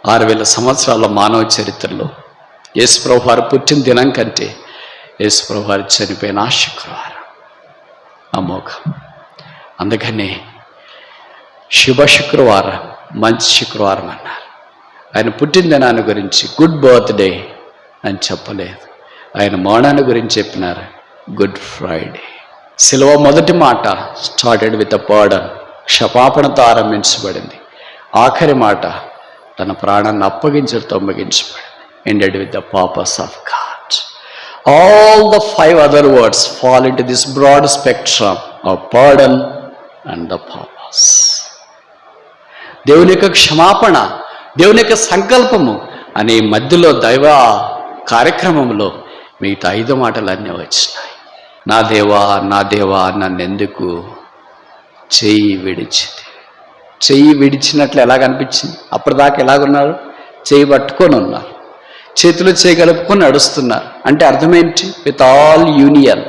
6000 సంవత్సరాల మానవ చరిత్రలో యేసుప్రభు వారు పుట్టిన దినం కంటే యేసుప్రభు వారు చనిపోయిన ఆ శుక్రవారం అమోఘం. అందుకని శుభ శుక్రవారం, మంచి శుక్రవారం అన్నారు. ఆయన పుట్టిన దినాన్ని గురించి గుడ్ బర్త్డే అని చెప్పలేదు. ఆయన మరణాన్ని గురించి చెప్పినారు గుడ్ ఫ్రైడే. సిలువ మొదటి మాట స్టార్టెడ్ విత్ అ బర్డన్, క్షమాపణతో ఆరంభించబడింది. ఆఖరి మాట తన ప్రాణాన్ని అప్పగించడంతో ముగించబడింది. Ended with the purpose of God. All the 5 other words fall into this broad spectrum of pardon and the purpose. దేవుని యొక్క క్షమాపణ, దేవుని యొక్క సంకల్పము అనే మధ్యలో దైవ కార్యక్రమంలో మిగతా 5 మాటలన్నీ వచ్చినాయి. నా దేవా నా దేవా నన్నెందుకు చెయ్యి విడిచింది. చెయ్యి విడిచినట్లు ఎలాగనిపించింది? అప్పటిదాకా ఎలాగున్నారు? చెయ్యి పట్టుకొని ఉన్నారు, చేతులు చేయగలుపుకొని నడుస్తున్నారు. అంటే అర్థమేంటి? విత్ ఆల్ యూనియన్,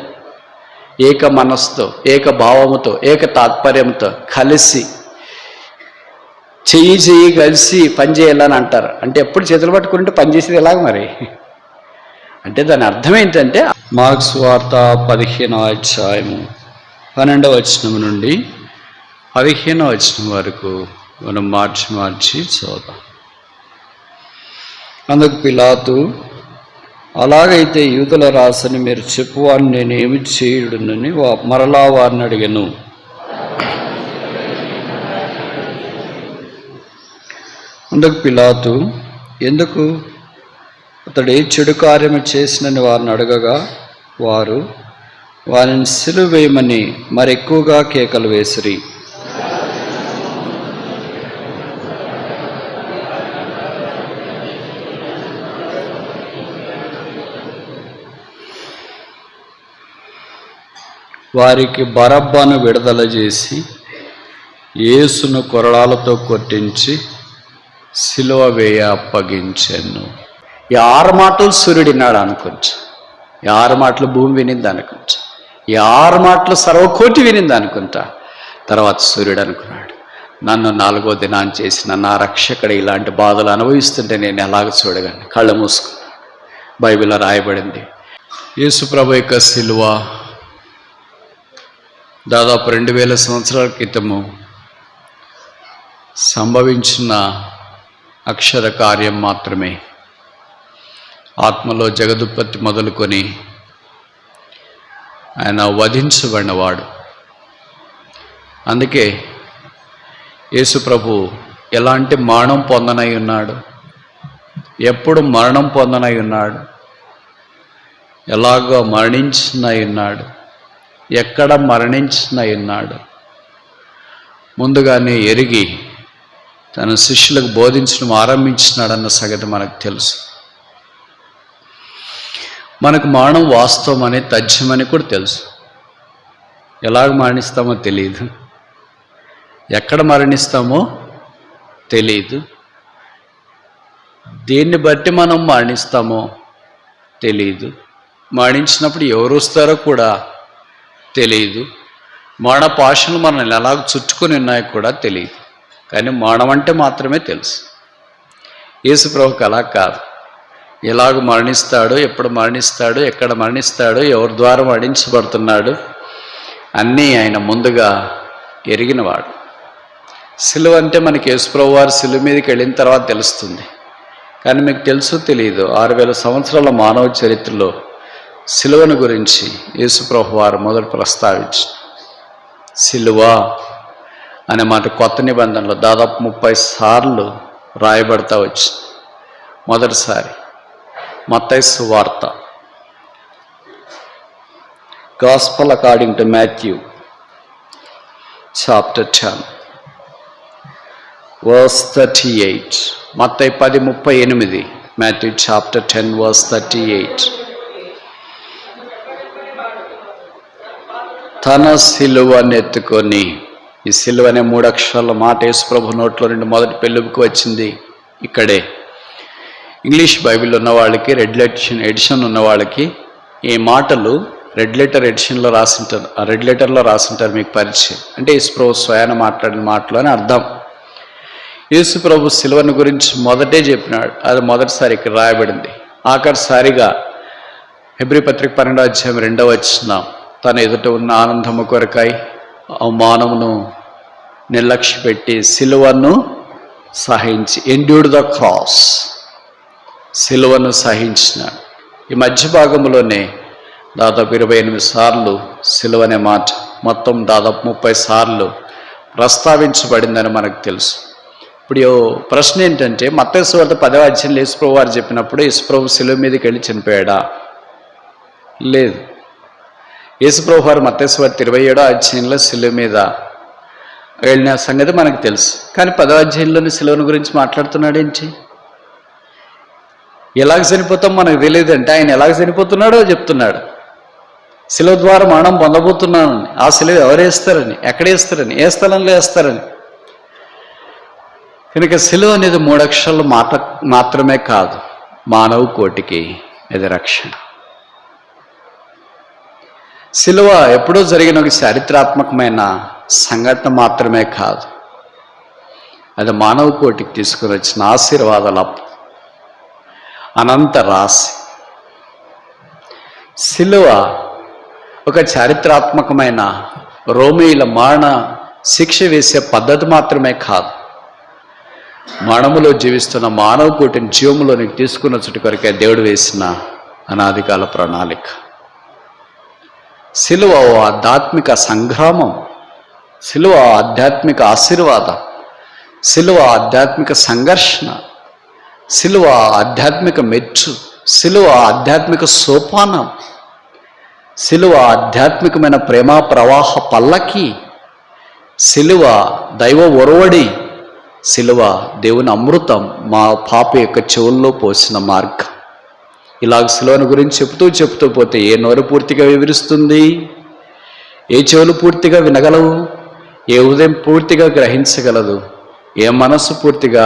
ఏక మనస్సుతో, ఏక భావముతో, ఏక తాత్పర్యంతో కలిసి చెయ్యి కలిసి పని చేయాలని అంటారు. అంటే ఎప్పుడు చేతులు పట్టుకుంటే పని చేసేది ఎలాగ మరి? అంటే దాని అర్థం ఏంటంటే మార్క్స్ వార్త 15వ అధ్యాయము 12వ వచనం నుండి 15వ వచనం వరకు మనం మార్చి చూద్దాం. అందుకు పిలాతు, అలాగైతే యూదుల రాసని మీరు చెప్పువాడిని నేను ఏమి చేయుడునని మరలా వారిని అడిగాను. అందుకు పిలాతు, ఎందుకు అతడు ఏ చెడు కార్యము చేసినని వారిని అడగగా వారు వారిని సిలువ వేయమని మరెక్కువగా కేకలు వేసిరి. వారికి బరబ్బను విడుదల చేసి యేసును కొరడాలతో కొట్టించి సిలువ వేయ అప్పగించాను. ఈ 6 మాటలు సూర్యుడు విన్నాడు అనుకుంటా, ఈ 6 మాటలు భూమి వినింది అనుకుంటా, ఈ 6 మాటలు సర్వకోటి వినింది అనుకుంటా. తర్వాత సూర్యుడు అనుకున్నాడు, నన్ను 4వ దినాన్ని చేసిన నా రక్షకుడు ఇలాంటి బాధలు అనుభవిస్తుంటే నేను ఎలాగ చూడగలను? కళ్ళు మూసుకున్నాడు. బైబిల్లో రాయబడింది, యేసు ప్రభు యొక్క సిలువ దాదాపు 2000 సంవత్సరాల క్రితము సంభవించిన అక్షర కార్యం మాత్రమే. ఆత్మలో జగదుత్పత్తి మొదలుకొని ఆయన వధించబడినవాడు. అందుకే యేసు ప్రభు ఎలాంటి మరణం పొందనై ఉన్నాడు, ఎప్పుడు మరణం పొందనై ఉన్నాడు, ఎలాగో మరణించినై ఉన్నాడు, ఎక్కడ మరణించినై ఉన్నాడు ముందుగానే ఎరిగి తన శిష్యులకు బోధించడం ఆరంభించినాడన్న సంగతి మనకు తెలుసు. మనకు మరణం వాస్తవం అనే తథ్యమని కూడా తెలుసు. ఎలాగ మరణిస్తామో తెలియదు, ఎక్కడ మరణిస్తామో తెలియదు, దేన్ని బట్టి మనం మరణిస్తామో తెలియదు, మరణించినప్పుడు ఎవరు వస్తారో కూడా తెలియదు, మరణ పాశలు మనల్ని ఎలాగ చుట్టుకొని ఉన్నాయో కూడా తెలియదు. కానీ మరణం అంటే మాత్రమే తెలుసు. యేసు ప్రభువుకి అలా కాదు. ఎలాగ మరణిస్తాడో, ఎప్పుడు మరణిస్తాడో, ఎక్కడ మరణిస్తాడో, ఎవరి ద్వారా మరణించబడుతున్నాడు అన్నీ ఆయన ముందుగా ఎరిగినవాడు. సిలువ అంటే మనకి యేసు ప్రభు వారు సిలువ మీదకి వెళ్ళిన తర్వాత తెలుస్తుంది. కానీ మీకు తెలుసో తెలియదు, 6000 సంవత్సరాల మానవ చరిత్రలో సిలువను గురించి యేసు ప్రభు వారు మొదలు ప్రస్తావించి సిలువ అనే మాట కొత్త నిబంధనలో దాదాపు 30 సార్లు రాయబడతా వచ్చింది. మొదటిసారి మత్తయి సువార్త, gospel according to Matthew chapter 10 verse 38. Mattayi 10:38, Matthew chapter 10 verse 38. తన సిలువను ఎత్తుకొని, ఈ సిలువ అనే 3 అక్షరాల మాట యేసు ప్రభు నోట్లో నుండి మొదటి పెళ్ళుకు వచ్చింది ఇక్కడే. ఇంగ్లీష్ బైబిల్ ఉన్న వాళ్ళకి, రెడ్ లెటర్ ఎడిషన్ ఉన్న వాళ్ళకి ఈ మాటలు రెడ్ లెటర్ ఎడిషన్లో రాసింటారు, ఆ రెడ్ లెటర్లో రాసింటారు. మీకు పరిచయం అంటే యేసు ప్రభు స్వయాన మాట్లాడిన మాటలు అని అర్థం. యేసు ప్రభు సిలువను గురించి మొదటే చెప్పినాడు. అది మొదటిసారి ఇక్కడ రాయబడింది. ఆఖరిసారిగా హెబ్రీ పత్రిక 12వ అధ్యాయం 2వ వచనం, తన ఎదుట ఉన్న ఆనందము కొరకై అవమానమును నిర్లక్ష్య పెట్టి సిలువను సహించి, ఎండ్యూర్డ్ ద క్రాస్, సిలువను సహించినాడు. ఈ మధ్య భాగంలోనే దాదాపు 28 సార్లు సిలువ అనే మాట మొత్తం దాదాపు 30 సార్లు ప్రస్తావించబడిందని మనకు తెలుసు. ఇప్పుడు ప్రశ్న ఏంటంటే, మత్తయి సువార్త 10వ అధ్యాయంలో యేసుప్రభు వారు చెప్పినప్పుడు యేసుప్రభు సిలువ మీదకి వెళ్ళి చనిపోయాడా? లేదు. యేసుప్రభు వారు మత్తయి సువార్త 27వ అధ్యాయంలో సిలువ మీద వెళ్ళిన సంగతి మనకు తెలుసు. కానీ 10వ అధ్యాయంలోని సిలువను గురించి మాట్లాడుతున్నాడు ఏంటి? ఎలాగ చనిపోతాం మనకు తెలియదంటే ఆయన ఎలాగ చనిపోతున్నాడో చెప్తున్నాడు. సిలువ ద్వారా మరణం పొందబోతున్నానని, ఆ సిలువ ఎవరు వేస్తారని, ఎక్కడ వేస్తారని, ఏ స్థలంలో వేస్తారని. కనుక సిలువ అనేది 3 అక్షరాలు మాత్రమే కాదు, మానవ కోటికి ఇది రక్షణ. సిలువ ఎప్పుడో జరిగిన ఒక చారిత్రాత్మకమైన సంఘటన మాత్రమే కాదు, అది మానవ కోటికి తీసుకుని వచ్చిన ఆశీర్వాదాల అనంత రాశి. సిలువ ఒక చారిత్రాత్మకమైన రోమీయుల మరణ శిక్ష వేసే పద్ధతి మాత్రమే కాదు, మరణములో జీవిస్తున్న మానవ కోటిని జీవములోనికి తీసుకున్న చుట్టు కొరకే దేవుడు వేసిన అనాదికాల ప్రణాళిక. సిలువ ఆధ్యాత్మిక సంగ్రామం, సిలువ ఆధ్యాత్మిక ఆశీర్వాదం, సిలువ ఆధ్యాత్మిక సంఘర్షణ, సిలువ ఆధ్యాత్మిక మెచ్చు, సిలువ ఆధ్యాత్మిక సోపానం, సిలువ ఆధ్యాత్మికమైన ప్రేమ ప్రవాహ పల్లకి, సిలువ దైవ ఒరవడి, సిలువ దేవుని అమృతం మా పాప యొక్క చెవుల్లో పోసిన మార్గం. ఇలాగ సిలువను గురించి చెప్తూ పోతే ఏ నోరు పూర్తిగా వివరిస్తుంది? ఏ చెవులు పూర్తిగా వినగలవు? ఏ ఉదయం పూర్తిగా గ్రహించగలదు? ఏ మనస్సు పూర్తిగా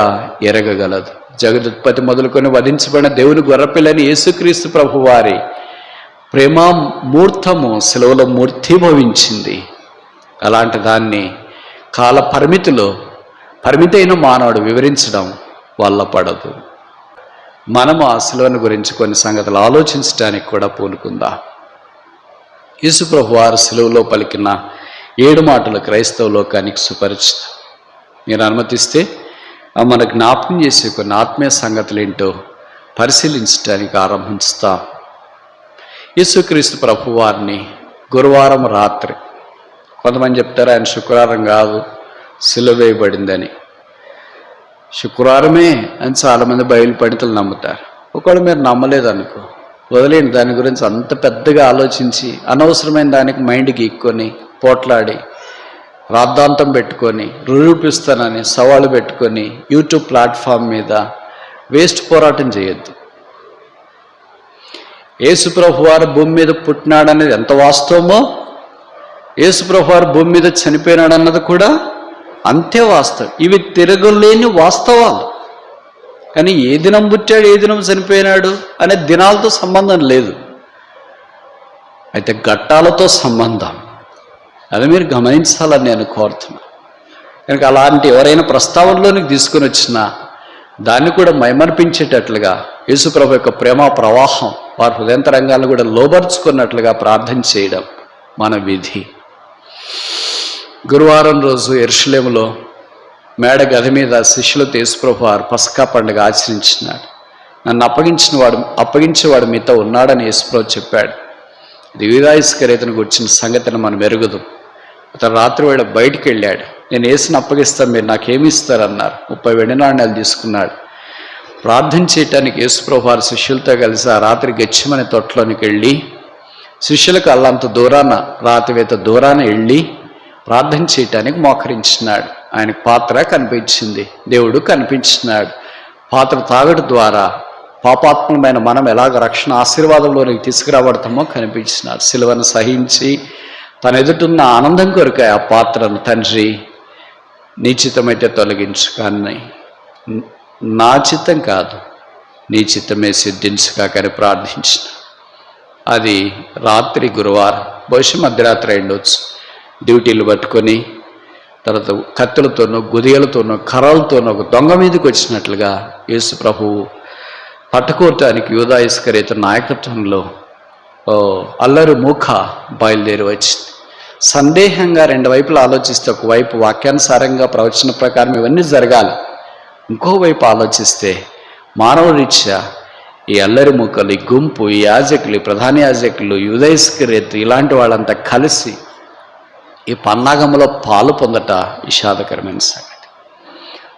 ఎరగగలదు? జగదుత్పత్తి మొదలుకొని వధించబడిన దేవుని గొర్రెపిల్లని యేసుక్రీస్తు ప్రభు వారి ప్రేమా మూర్తము సిలువలో మూర్తిభవించింది. అలాంటి దాన్ని కాల పరిమితైన మానవుడు వివరించడం వల్ల పడదు. మనము ఆ సిలువను గురించి కొన్ని సంగతులు ఆలోచించడానికి కూడా పూనుకుందాం. యేసు ప్రభు వారు సిలువలో పలికిన 7 మాటలు క్రైస్తవ లోకానికి సుపరిచితం. మీరు అనుమతిస్తే మన జ్ఞాపకం చేసే కొన్ని ఆత్మీయ సంగతులు ఏంటో పరిశీలించడానికి ఆరంభిస్తాం. యేసుక్రీస్తు ప్రభు వారిని గురువారం రాత్రి, కొంతమంది చెప్తారు ఆయన శుక్రవారం కాదు సిలువ వేయబడిందని, శుక్రవారమే అని చాలామంది బైబిల్ పండితులు నమ్ముతారు. ఒకవేళ మీరు నమ్మలేదనుకో, వదిలేండి. దాని గురించి అంత పెద్దగా ఆలోచించి అనవసరమైన దానికి మైండ్ గీక్కొని పోట్లాడి రాద్ధాంతం పెట్టుకొని నిరూపిస్తానని సవాళ్ళు పెట్టుకొని యూట్యూబ్ ప్లాట్ఫామ్ మీద వేస్ట్ పోరాటం చేయొద్దు. యేసుప్రభు వారు భూమి మీద పుట్టినాడనేది ఎంత వాస్తవమో, యేసుప్రభు వారు భూమి మీద చనిపోయినాడు అన్నది కూడా అంతే వాస్తవం. ఇవి తిరగలేని వాస్తవాలు. కానీ ఏ దినం పుట్టాడు, ఏ దినం చనిపోయినాడు అనే దినాలతో సంబంధం లేదు, అయితే ఘట్టాలతో సంబంధం. అది మీరు గమనించాలని నేను కోరుతున్నాను. కనుక అలాంటి ఎవరైనా ప్రస్తావనలోనికి తీసుకుని వచ్చినా దాన్ని కూడా మైమర్పించేటట్లుగా యేసుప్రభు యొక్క ప్రేమ ప్రవాహం వారి హృదయంతరంగాలను కూడా లోబర్చుకున్నట్లుగా ప్రార్థన చేయడం మన విధి. గురువారం రోజు యెరూషలేములో మేడ గది మీద శిష్యులతో యేసుప్రభు వారు పస్కా పండుగ ఆచరించినాడు. నన్ను అప్పగించేవాడు మీతో ఉన్నాడని యేసుప్రభు చెప్పాడు. ఇది యూదా ఇస్కరియోతును గురించిన సంగతిని మనం ఎరుగుదు. అతను రాత్రి వేళ బయటికి వెళ్ళాడు. నేను యేసుని అప్పగిస్తాను, మీరు నాకేమి ఇస్తారన్నారు. 30 వెండి నాణ్యాలు తీసుకున్నాడు. ప్రార్థన చేయటానికి యేసుప్రభు వారు శిష్యులతో కలిసి ఆ రాత్రి గెత్సేమనే తోటలోనికి వెళ్ళి, శిష్యులకు అల్లంత దూరాన రాతివేత దూరాన వెళ్ళి ప్రార్థన చేయటానికి మోకరించినాడు. ఆయనకు పాత్ర కనిపించింది, దేవుడు కనిపించినాడు. పాత్ర తాగడం ద్వారా పాపాత్మమైన మనం ఎలాగ రక్షణ ఆశీర్వాదంలోనికి తీసుకురాబడతామో కనిపించినాడు. సిలువను సహించి తన ఎదుటున్న ఆనందం కొరకే ఆ పాత్రను తండ్రి నీ చిత్తమైతే తొలగించు, కానీ నా చిత్తం కాదు నీ చిత్తమే సిద్ధించుకాకని ప్రార్థించిన. అది రాత్రి గురువారం, బహుశా మధ్యరాత్రి అయిండొచ్చు. డ్యూటీలు పట్టుకొని తర్వాత కత్తులతోనో గుదియలతోనో కర్రలతోనో ఒక దొంగ మీదకి వచ్చినట్లుగా యేసు ప్రభువు పట్టుకోవటానికి యూదా ఇస్కరియోతు నాయకత్వంలో అల్లరి మూక బయలుదేరి వచ్చింది. సందేహంగా రెండు వైపులు ఆలోచిస్తే, ఒకవైపు వాక్యానుసారంగా ప్రవచన ప్రకారం ఇవన్నీ జరగాలి, ఇంకోవైపు ఆలోచిస్తే మానవ రీత్యా ఈ అల్లరి మూకలు, ఈ గుంపు, ఈ యాజకులు, ఈ ప్రధాన యాజకులు, యూదా ఇస్కరియోతు ఇలాంటి వాళ్ళంతా కలిసి ఈ పన్నాగంలో పాలు పొందట విషాదకరమైన సంగతి.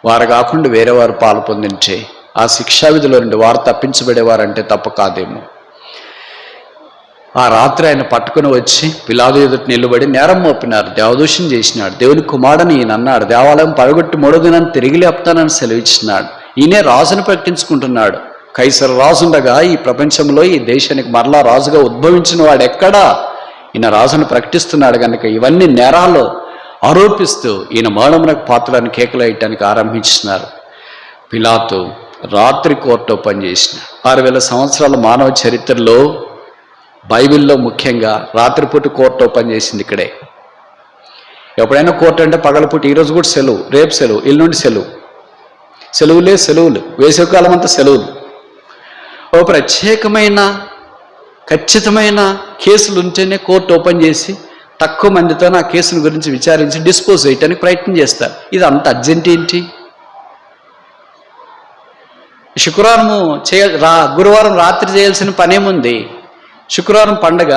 వారు కాకుండా వేరే వారు పాలు పొందించే ఆ శిక్షా విధిలో నుండి వారు తప్పించబడేవారంటే తప్పు కాదేమో. ఆ రాత్రి ఆయన పట్టుకుని వచ్చి పిలాతు ఎదుట నిలబడి నేరం మోపినారు, దేవదూషణ చేసినాడు, దేవుని కుమారుని ఈయన అన్నాడు, దేవాలయం పడగొట్టి 3వ దినాన్ని తిరిగి లేపుతానని సెలవిచ్చినాడు, ఈయనే రాజును ప్రకటించుకుంటున్నాడు, కైసరు రాజుండగా ఈ ప్రపంచంలో ఈ దేశానికి మరలా రాజుగా ఉద్భవించిన వాడు ఎక్కడా, ఈయన రాజును ప్రకటిస్తున్నాడు కనుక ఇవన్నీ నేరాలు ఆరోపిస్తూ ఈయన మరణమునకు పాత్రలను కేకలేయటానికి ఆరంభించినారు. పిలాతు రాత్రి కోర్టు పనిచేసిన 6000 సంవత్సరాల మానవ చరిత్రలో బైబిల్లో ముఖ్యంగా రాత్రిపూట కోర్టు ఓపెన్ చేసింది ఇక్కడే. ఎప్పుడైనా కోర్టు అంటే పగలపూట, ఈరోజు కూడా సెలవు, రేపు సెలవు, ఎల్లుండి సెలవు, సెలవులు, వేసవికాలం అంతా సెలవులు. ఓ ప్రత్యేకమైన ఖచ్చితమైన కేసులు ఉంటేనే కోర్టు ఓపెన్ చేసి తక్కువ మందితో ఆ కేసుల గురించి విచారించి డిస్పోజ్ చేయటానికి ప్రయత్నం చేస్తారు. ఇది అంత అర్జెంట్ ఏంటి? గురువారం రాత్రి చేయాల్సిన పనేముంది? శుక్రవారం పండగ,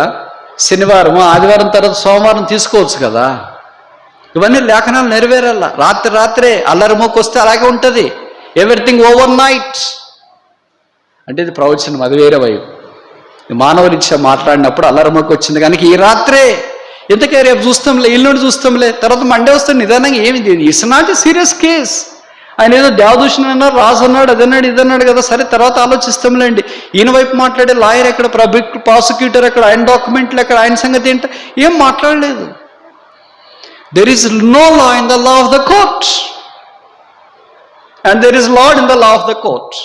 శనివారం, ఆదివారం తర్వాత సోమవారం తీసుకోవచ్చు కదా. ఇవన్నీ లేఖనాలు నెరవేరాల. రాత్రే అల్లరిమోకి వస్తే అలాగే ఉంటుంది. ఎవ్రీథింగ్ ఓవర్ నైట్ అంటే ఇది ప్రవచనం, అది వేరే వైపు. మానవ రీత్యా మాట్లాడినప్పుడు అల్లరిమోకి వచ్చింది కనుక ఈ రాత్రే, ఎందుకే రేపు చూస్తాంలే, ఎల్లుండి చూస్తాంలే, తర్వాత మండే వస్తుంది నిదానంగా. ఏమిది? It's not a serious case. ఆయన ఏదో దేవదూషణ అన్నారు, రాజు అన్నాడు, అదన్నాడు, ఇదన్నాడు కదా, సరే తర్వాత ఆలోచిస్తాంలేండి. ఈయన వైపు మాట్లాడే లాయర్ ఎక్కడ, ప్రాసిక్యూటర్ ఎక్కడ, ఆయన డాక్యుమెంట్లు ఎక్కడ, ఆయన సంగతి ఏంటో ఏం మాట్లాడలేదు. There is no law in the law of the court and there is lord in the law of the court.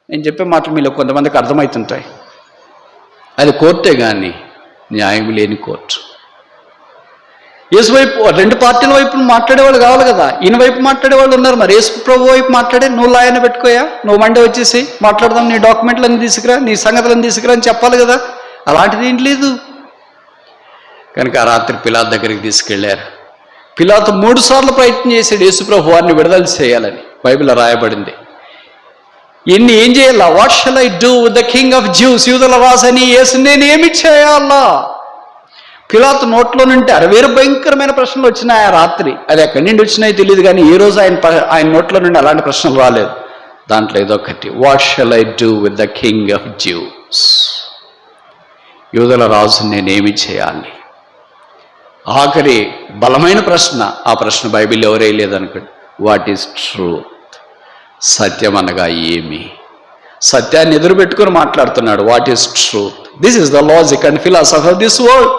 నేను చెప్పే మాటలు మీలో కొంతమందికి అర్థమవుతుంటాయి. అది కోర్టే కానీ న్యాయం లేని కోర్టు. యేసు వైపు రెండు పార్టీల వైపు మాట్లాడేవాళ్ళు కావాలి కదా. ఈయన వైపు మాట్లాడేవాళ్ళు ఉన్నారు, మరి యేసు ప్రభు వైపు మాట్లాడే నువ్వు లాయన పెట్టుకోయా, నువ్వు మండే వచ్చేసి మాట్లాడదాం, నీ డాక్యుమెంట్లను తీసుకురా, నీ సంగతులను తీసుకురా అని చెప్పాలి కదా. అలాంటిది ఏం లేదు. కనుక ఆ రాత్రి పిలాతు దగ్గరికి తీసుకెళ్లారు. పిలాతు 3 సార్లు ప్రయత్నం చేశాడు యేసు ప్రభు వారిని విడుదల చేయాలని, బైబిల్లో రాయబడింది. ఇన్ని ఏం చేయాలా? What shall I do with the king of juice, యూదుల రాజని యేసు నేనేమి చేయాలా? పిలాతు నోట్లో నుండి 60 భయంకరమైన ప్రశ్నలు వచ్చినాయి ఆ రాత్రి. అది ఎక్కడి నుండి వచ్చినాయో తెలియదు కానీ ఈ రోజు ఆయన నోట్లో నుండి అలాంటి ప్రశ్నలు రాలేదు. దాంట్లో ఏదో ఒకటి, what shall I do with the king of juice, యూదుల రాజు నేనేమి చేయాలి? ఆఖరి బలమైన ప్రశ్న. ఆ ప్రశ్న బైబిల్ ఎవరే లేదనుకోండి. వాట్ ఈస్ ట్రూత్, సత్యం అనగా ఏమి? సత్యాన్ని ఎదురు పెట్టుకుని మాట్లాడుతున్నాడు. What is truth? This is the logic and philosophy of this world.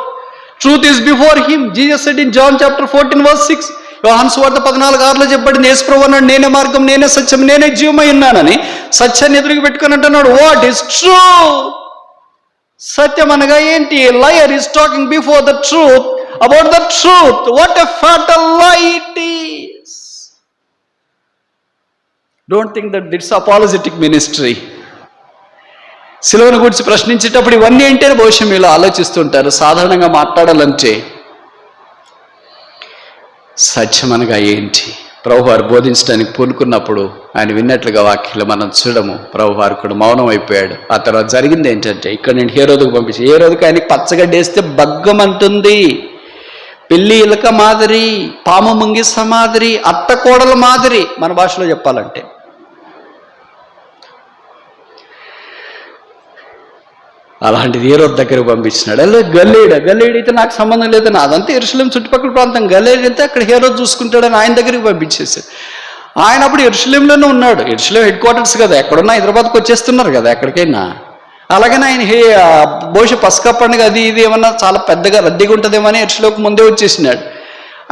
Truth is before him. Jesus said in John chapter 14 verse 6, యోహాను సువార్త 14:6లో చెప్పబడింది, యేసు ప్రభువు అన్నాడు, నేనే మార్గం, నేనే సత్యం, నేనే జీవమై ఉన్నానని. సత్యాన్ని ఎదురుగా పెట్టుకుని అంటున్నాడు, వాట్ ఈస్ ట్రూత్? సత్యం అనగా ఏంటి? Liar is talking before the truth about the truth. What a fatal lie it is. Don't think that it's apologetic ministry. శిలువను గురించి ప్రశ్నించేటప్పుడు ఇవన్నీ ఏంటనే బహుశా మీలో ఆలోచిస్తుంటారు. సాధారణంగా మాట్లాడాలంటే సత్యం అనగా ఏంటి? ప్రభువారు బోధించడానికి పూనుకున్నప్పుడు ఆయన విన్నట్లుగా వాక్యాలు మనం చూడము. ప్రభువారు కూడా మౌనం అయిపోయాడు. ఆ తర్వాత జరిగింది ఏంటంటే, ఇక్కడ నేను హేరోదుకు పంపించి, హేరోదుకు ఆయనకి పచ్చగడ్డేస్తే బగ్గమంటుంది. పెళ్లి ఇలక మాదిరి, పాము ముంగిస మాదిరి, అత్త కోడల మాదిరి, మన భాషలో చెప్పాలంటే. అలాంటిది హేరోదు దగ్గరకు పంపించినాడు. అలా గల్లీడ అయితే నాకు సంబంధం లేదని, అదంతా యెరూషలేం చుట్టుపక్కల ప్రాంతం. గల్లీడ అయితే అక్కడ హేరోదు చూసుకుంటాడని ఆయన దగ్గరికి పంపించేసాడు. ఆయన అప్పుడు యెరూషలేంలోనే ఉన్నాడు. యెరూషలేం హెడ్ క్వార్టర్స్ కదా, ఎక్కడున్నా హైదరాబాద్కి వచ్చేస్తున్నారు కదా ఎక్కడికైనా. అలాగనే ఆయన బహుశా పస్కా పండుగ అది ఇది ఏమన్నా చాలా పెద్దగా రద్దీగా ఉంటుందేమని యెరూషలేంకి ముందే వచ్చేసినాడు.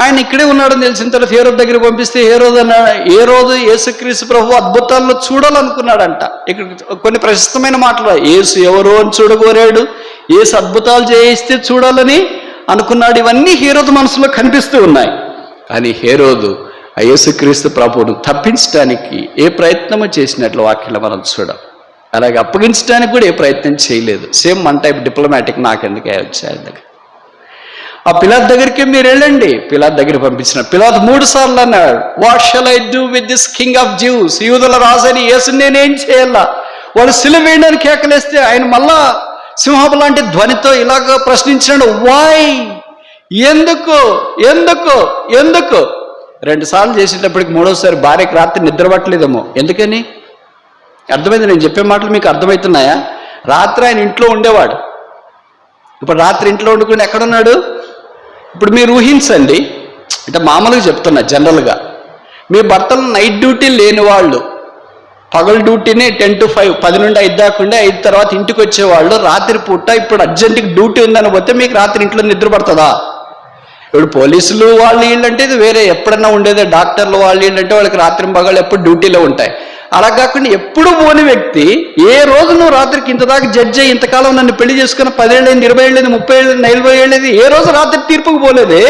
ఆయన ఇక్కడే ఉన్నాడని తెలిసిన తర్వాత హేరోదు దగ్గరికి పంపిస్తే హేరోదు యేసుక్రీస్తు ప్రభు అద్భుతాల్లో చూడాలనుకున్నాడంట. ఇక్కడ కొన్ని ప్రశస్తమైన మాటలు, యేసు ఎవరు అని చూడగోరాడు, యేసు అద్భుతాలు చేయిస్తే చూడాలని అనుకున్నాడు. ఇవన్నీ హేరోదు మనసులో కనిపిస్తూ ఉన్నాయి. కానీ హేరోదు ఆ యేసుక్రీస్తు ప్రభువును తప్పించడానికి ఏ ప్రయత్నమో చేసినట్లు వాక్యంలో మనం చూడం. అలాగే అప్పగించడానికి కూడా ఏ ప్రయత్నం చేయలేదు. సేమ్ వన్ టైప్ డిప్లొమాటిక్, నాకెందుకే వచ్చాయి దగ్గర. ఆ పిలాత్ దగ్గరికి మీరు వెళ్ళండి. పిలాత్ దగ్గర పంపించిన పిలాత్ 3 సార్లు అన్నాడు, what shall I do with this king of juice, యూదుల రాజని యేసుని నేనేం చేయాలా? వాళ్ళు సిలువ వేయడానికి కేకలేస్తే ఆయన మళ్ళా సింహపు లాంటి ధ్వనితో ఇలాగ ప్రశ్నించాడు, వై, ఎందుకు ఎందుకు ఎందుకు? 2 సార్లు చేసేటప్పటికి 3వసారి భార్యకి రాత్రి నిద్ర పట్టలేదేమో. ఎందుకని? అర్థమైంది? నేను చెప్పే మాటలు మీకు అర్థమవుతున్నాయా? రాత్రి ఆయన ఇంట్లో ఉండేవాడు. ఇప్పుడు రాత్రి ఇంట్లో వండుకుని ఎక్కడున్నాడు? ఇప్పుడు మీరు ఊహించండి, అంటే మామూలుగా చెప్తున్నా, జనరల్గా మీ భర్తలు నైట్ డ్యూటీ లేని వాళ్ళు, పగలు డ్యూటీనే 10 to 5, 10 నుండి 5 దాకా ఉండే, 5 తర్వాత ఇంటికి వచ్చేవాళ్ళు రాత్రి పూట ఇప్పుడు అర్జెంటుకి డ్యూటీ ఉందని పోతే మీకు రాత్రి ఇంట్లో నిద్ర పడుతుందా? ఇప్పుడు పోలీసులు వాళ్ళు వీళ్ళంటే ఇది వేరే, ఎప్పుడన్నా ఉండేదే. డాక్టర్లు వాళ్ళు వీళ్ళంటే వాళ్ళకి రాత్రి పగలు ఎప్పుడు డ్యూటీలో ఉంటాయి. అలా కాకుండా ఎప్పుడు పోని వ్యక్తి, ఏ రోజు నువ్వు రాత్రికి ఇంతదాకా జడ్జి అయ్యి ఇంతకాలం నన్ను పెళ్లి చేసుకున్న 10 ఏళ్ళైంది, 20 ఏళ్ళైంది, 30 ఏళ్ళైంది, 40 ఏళ్ళైంది, ఏ రోజు రాత్రి తీర్పుకు పోలేదే.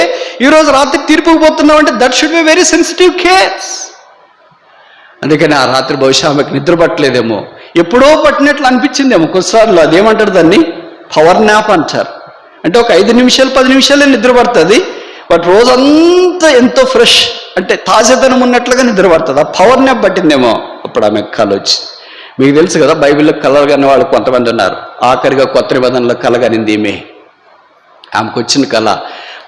ఈ రోజు రాత్రి తీర్పుకు పోతున్నావు అంటే that should be very sensitive case. అందుకని ఆ రాత్రి బహుశా ఆమెకు నిద్ర పట్టలేదేమో, ఎప్పుడో పట్టినట్లు అనిపించిందేమో కొన్నిసార్లు. అదేమంటారు దాన్ని, పవర్ న్యాప్ అంటారు. అంటే ఒక 5 నిమిషాలు 10 నిమిషాలే నిద్ర పడుతుంది, బట్ రోజంతా ఎంతో ఫ్రెష్, అంటే తాజాదనం ఉన్నట్లుగా నిద్ర పడుతుంది. ఆ పవర్ న్యాప్ పట్టిందేమో. అప్పుడు ఆమె కళ వచ్చి, మీకు తెలుసు కదా బైబిల్లో కళలు కాని వాళ్ళు కొంతమంది ఉన్నారు. ఆఖరిగా కొత్త నిబంధనలో కళ కానింది ఈమె. ఆమెకు వచ్చిన కళ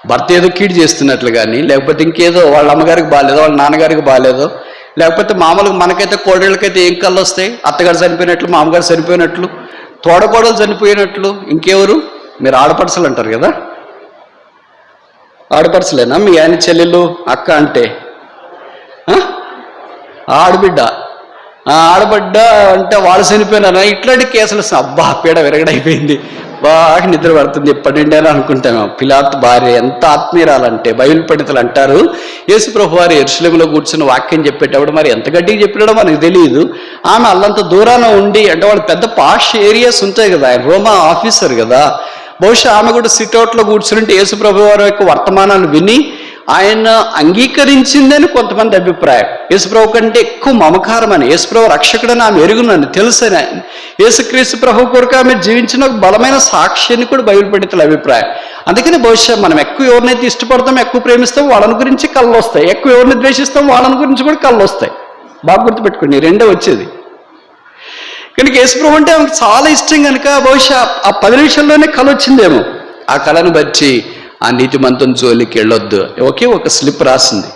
భర్త ఏదో కీడు చేస్తున్నట్లు కానీ, లేకపోతే ఇంకేదో వాళ్ళ అమ్మగారికి బాగాలేదో, వాళ్ళ నాన్నగారికి బాగాలేదో, లేకపోతే మామూలుగా మనకైతే కోడళ్ళకైతే ఏం కళ్ళు వస్తాయి, అత్తగారు చనిపోయినట్లు, మామగారు చనిపోయినట్లు, తోడకోడలు చనిపోయినట్లు. ఇంకెవరు? మీరు ఆడపడుసలు అంటారు కదా, ఆడపడుసలేనా మీ ఆయన చెల్లెళ్ళు అక్క అంటే? ఆడబిడ్డ, ఆడబడ్డ అంటే వాళ్ళు చనిపోయినారా? ఇట్లాంటి కేసులు అబ్బా పీడ విరగడైపోయింది, బాగా నిద్ర పడుతుంది ఎప్పటి నుండి అని అనుకుంటాము. పిలాతు భార్య ఎంత ఆత్మీయురాలంటే, బైబిల్ పండితులు అంటారు యేసుప్రభు వారు యెరూషలేములో కూర్చుని వాక్యం చెప్పేటప్పుడు మరి ఎంత గట్టిగా చెప్పినాడో మనకు తెలియదు. ఆమె అల్లంత దూరాన ఉండి, అంటే వాళ్ళు పెద్ద పాష్ ఏరియాస్ ఉంటాయి కదా, ఆయన రోమా ఆఫీసర్ కదా, బహుశా ఆమె కూడా సిట్అవుట్లో కూర్చుంటే యేసుప్రభు వారి యొక్క వర్తమానాలు విని ఆయన అంగీకరించిందని కొంతమంది అభిప్రాయం. యేసుప్రభు కంటే ఎక్కువ మమకారం అని, యేసుప్రభు రక్షకుడని ఆమె ఎరుగునని తెలుసని, యేసుక్రీస్తు ప్రభు కొరకు ఆమె జీవించిన ఒక బలమైన సాక్ష్యాన్ని కూడా బైబిల్ పండితుల అభిప్రాయం. అందుకని బహుశా మనం ఎక్కువ ఎవరినైతే ఇష్టపడతాం, ఎక్కువ ప్రేమిస్తాం, వాళ్ళని గురించి కళ్ళు వస్తాయి. ఎక్కువ ఎవరిని ద్వేషిస్తాం, వాళ్ళని గురించి కూడా కళ్ళు వస్తాయి. బాగా గుర్తుపెట్టుకోండి, రెండో వచ్చేది. కనుక యేసుప్రభు అంటే ఆమెకు చాలా ఇష్టం కనుక బహుశా ఆ 10 నిమిషాల్లోనే కళ వచ్చిందేమో. ఆ కళను బట్టి ఆ నీతిమంతుని జోలికి వెళ్ళొద్దు, ఒకే ఒక స్లిప్ రాసింది.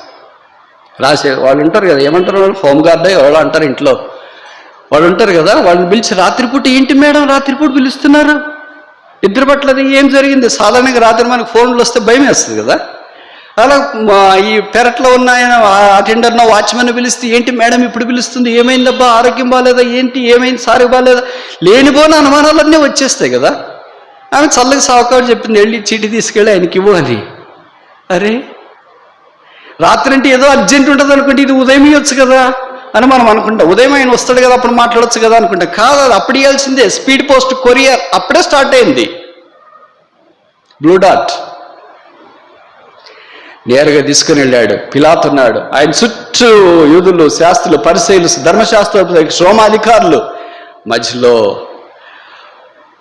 రాసే వాళ్ళు ఉంటారు కదా, ఏమంటారు వాళ్ళు, హోమ్ గార్డ్ ఎవరో అంటారు ఇంట్లో, వాళ్ళు ఉంటారు కదా, వాళ్ళని పిలిచి రాత్రిపూట, ఏంటి మేడం రాత్రిపూట పిలుస్తున్నారు, నిద్ర పట్టలేదు, ఏం జరిగింది? సాధారణంగా రాత్రి మనకు ఫోన్లు వస్తే భయం వేస్తుంది కదా. అలా ఈ పెరట్లో ఉన్న ఆయన అటెండర్నో వాచ్మెన్ పిలిస్తే, ఏంటి మేడం ఇప్పుడు పిలుస్తుంది, ఏమైందబ్బా, ఆరోగ్యం బాగాలేదా, ఏంటి ఏమైంది, సారీ బాగాలేదా, లేనిపోయిన అనుమానాలన్నీ వచ్చేస్తాయి కదా. ఆమె చల్లగా సావుకాడు చెప్పింది, వెళ్ళి చీటి తీసుకెళ్ళి ఆయనకి ఇవ్వు అని. అరే రాత్రి అంటే ఏదో అర్జెంట్ ఉంటుంది అనుకుంటే, ఇది ఉదయం ఇవ్వచ్చు కదా అని మనం అనుకుంటాం. ఉదయం ఆయన వస్తాడు కదా, అప్పుడు మాట్లాడవచ్చు కదా అనుకుంటాం. కాదు, అది అప్పుడు ఇవ్వాల్సిందే. స్పీడ్ పోస్ట్ కొరియర్ అప్పుడే స్టార్ట్ అయింది. బ్లూ డాట్ నేరుగా తీసుకుని వెళ్ళాడు. పిలాతు ఉన్నాడు, ఆయన చుట్టూ యూదులు, శాస్త్రులు, పరిసయ్యులు, ధర్మశాస్త్ర శ్రోమాధికారులు, మధ్యలో